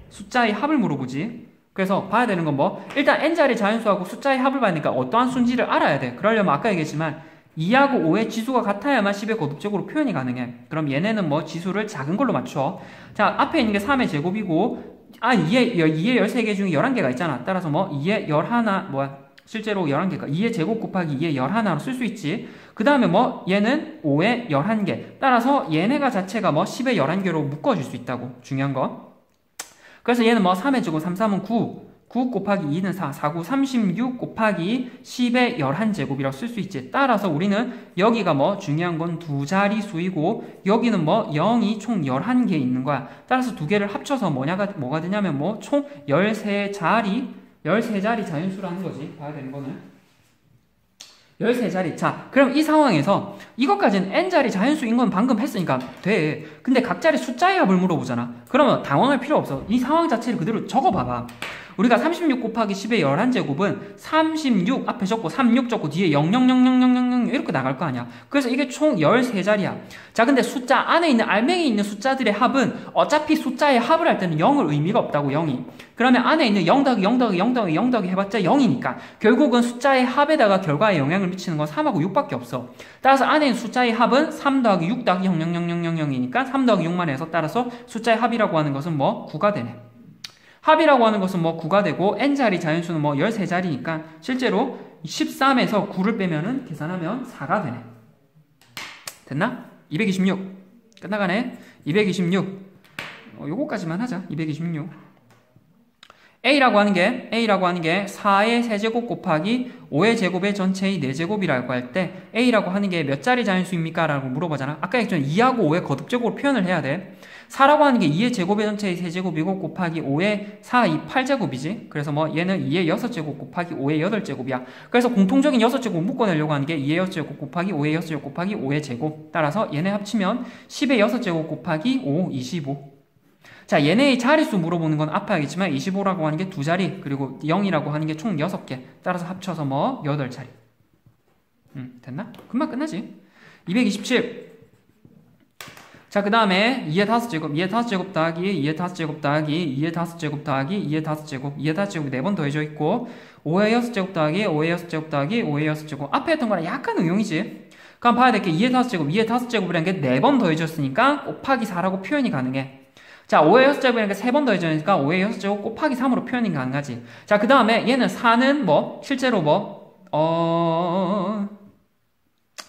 숫자의 합을 물어보지. 그래서 봐야 되는 건 뭐 일단 n자리 자연수하고 숫자의 합을 봐니까 어떠한 수인지를 알아야 돼. 그러려면 아까 얘기했지만 2하고 5의 지수가 같아야만 10의 거듭적으로 표현이 가능해. 그럼 얘네는 뭐 지수를 작은 걸로 맞춰. 자, 앞에 있는 게 3의 제곱이고 2의 13개 중에 11개가 있잖아. 따라서 뭐 2의 11 실제로 11개가 2의 제곱 곱하기 2의 11로 쓸 수 있지. 그 다음에 뭐 얘는 5의 11개. 따라서 얘네가 자체가 뭐 10의 11개로 묶어줄 수 있다고. 중요한 거. 그래서 얘는 뭐 3의 제곱 3, 3은 9 곱하기 2는 4 9, 36 곱하기 10의 11제곱이라고 쓸 수 있지. 따라서 우리는 여기가 뭐 중요한 건 두 자리 수이고 여기는 뭐 0이 총 11개 있는 거야. 따라서 두 개를 합쳐서 뭐가 되냐면 뭐 총 13자리 자연수라는 거지. 봐야 되는 거는 13자리. 자, 그럼 이 상황에서 이것까지는 n자리 자연수인 건 방금 했으니까 돼. 근데 각자리 숫자의 합을 물어보잖아. 그러면 당황할 필요 없어. 이 상황 자체를 그대로 적어봐봐. 우리가 36 곱하기 10의 11제곱은 36 앞에 적고 36 적고 뒤에 000000 이렇게 나갈 거 아니야. 그래서 이게 총 13자리야. 자, 근데 숫자 안에 있는 알맹이 있는 숫자들의 합은 어차피 숫자의 합을 할 때는 0을 의미가 없다고. 0이. 그러면 안에 있는 0 더하기 0 더하기 0 더하기 0 더하기 해봤자 0이니까 결국은 숫자의 합에다가 결과에 영향을 미치는 건 3하고 6밖에 없어. 따라서 안에 있는 숫자의 합은 3 더하기 6 더하기 00000이니까 3 더하기 6만 해서 따라서 숫자의 합이라고 하는 것은 뭐 9가 되네. 합이라고 하는 것은 뭐 9가 되고 n자리 자연수는 뭐 13자리니까 실제로 13에서 9를 빼면은 계산하면 4가 되네. 됐나? 226 끝나가네. 226 요거까지만 하자. 226 A라고 하는 게 4의 세제곱 곱하기 5의 제곱의 전체의 4제곱이라고 할 때 A라고 하는 게 몇 자리 자연수입니까? 라고 물어보잖아. 아까 얘기했잖아. 2하고 5의 거듭적으로 표현을 해야 돼. 4라고 하는 게 2의 제곱의 전체의 세제곱이고 곱하기 5의 4, 2, 8제곱이지. 그래서 뭐 얘는 2의 6제곱 곱하기 5의 8제곱이야. 그래서 공통적인 6제곱 묶어내려고 하는 게 2의 6제곱 곱하기 5의 6제곱 곱하기 5의 제곱. 따라서 얘네 합치면 10의 6제곱 곱하기 5, 25. 자, 얘네의 자릿수 물어보는 건 앞에 하겠지만 25라고 하는 게 두 자리, 그리고 0이라고 하는 게 총 6개. 따라서 합쳐서 뭐 8자리. 됐나? 금방 끝나지. 227. 자, 그 다음에 2의 5제곱, 2의 5제곱 더하기 2의 5제곱 더하기 2의 5제곱 더하기 2의 5제곱, 2의 5제곱이 4번 더해져 있고 5의 6제곱 더하기 5의 6제곱 더하기 5의 6제곱. 앞에 했던 거랑 약간 응용이지. 그럼 봐야 될 게 2의 5제곱, 2의 5제곱이라는 게 4번 더해졌으니까 곱하기 4라고 표현이 가능해. 자, 5의 6제곱이라는 게 3번 더해져니까 5의 6제곱 곱하기 3으로 표현이 가능하지. 자, 그 다음에 얘는 4는 뭐 실제로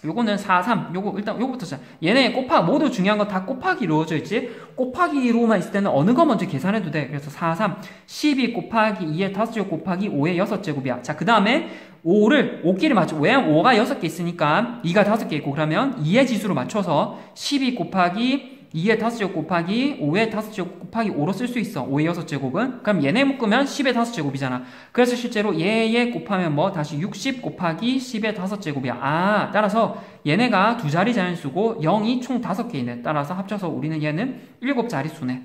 요거는 4, 3. 일단 요거부터 자. 얘네 모두 중요한 건 다 곱하기로 이루어져 있지. 곱하기로만 있을 때는 어느 거 먼저 계산해도 돼. 그래서 4, 3. 12 곱하기 2의 5제곱 곱하기 5의 6제곱이야. 자, 그 다음에 5끼리 맞춰. 왜냐면 5가 6개 있으니까 2가 5개 있고 그러면 2의 지수로 맞춰서 12 곱하기 2의 5제곱 곱하기 5의 5제곱 곱하기 5로 쓸 수 있어. 5의 6제곱은. 그럼 얘네 묶으면 10의 5제곱이잖아. 그래서 실제로 얘 곱하면 뭐 다시 60 곱하기 10의 5제곱이야. 아, 따라서 얘네가 두 자리 자연수고 0이 총 5개 있네. 따라서 합쳐서 우리는 얘는 7자릿수네.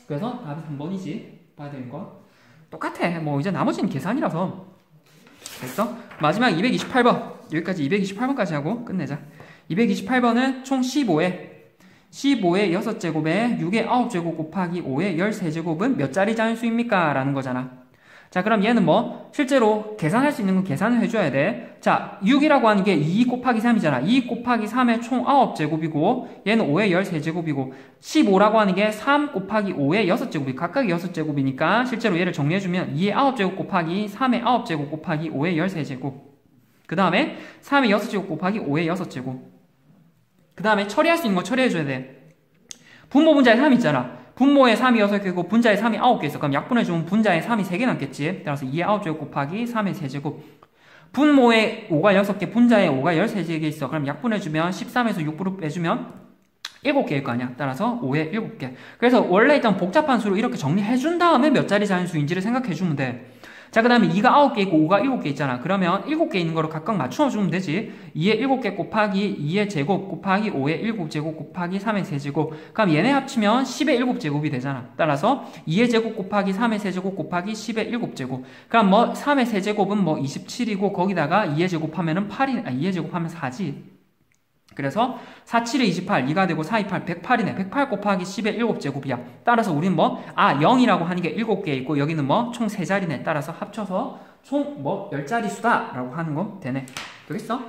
그래서 답이 3번이지. 봐야 되는 거. 똑같아. 뭐 이제 나머지는 계산이라서. 됐어? 마지막 228번. 여기까지 228번까지 하고 끝내자. 228번은 총 15에 6제곱에 6의 9제곱 곱하기 5의 13제곱은 몇 자리 자연수입니까? 라는 거잖아. 자, 그럼 얘는 뭐 실제로 계산할 수 있는 건 계산을 해줘야 돼. 자, 6이라고 하는 게 2 곱하기 3이잖아. 2 곱하기 3의 총 9제곱이고 얘는 5의 13제곱이고 15라고 하는 게 3 곱하기 5의 6제곱이 각각이 6제곱이니까 실제로 얘를 정리해주면 2의 9제곱 곱하기 3의 9제곱 곱하기 5의 13제곱. 그 다음에 3의 6제곱 곱하기 5의 6제곱. 그 다음에 처리할 수 있는 거 처리해줘야 돼. 분모 분자에 3 있잖아. 분모에 3이 6개고 분자에 3이 9개 있어. 그럼 약분해주면 분자에 3이 3개 남겠지. 따라서 2의 9제곱 곱하기 3의 세제곱. 분모에 5가 6개, 분자에 5가 13개 있어. 그럼 약분해주면 13에서 6으로 빼주면 7개일 거 아니야. 따라서 5의 7개. 그래서 원래 일단 복잡한 수로 이렇게 정리해준 다음에 몇 자리 자연수인지를 생각해주면 돼. 자, 그 다음에 2가 9개 있고 5가 7개 있잖아. 그러면 7개 있는 거로 각각 맞춰주면 되지. 2의 7개 곱하기 2의 제곱 곱하기 5의 7제곱 곱하기 3의 세제곱. 그럼 얘네 합치면 10의 7제곱이 되잖아. 따라서 2의 제곱 곱하기 3의 세제곱 곱하기 10의 7제곱. 그럼 뭐 3의 세제곱은 뭐 27이고 거기다가 2의 제곱하면은 8이, 2의 제곱하면 4지. 그래서 4, 7에 28, 2가 되고 4, 2, 8, 108이네. 108 곱하기 10의 7제곱이야. 따라서 우린 뭐, 0이라고 하는 게 7개 있고, 여기는 뭐, 총 3자리네. 따라서 합쳐서 총 뭐, 10자리 수다. 라고 하는 거 되네. 되겠어?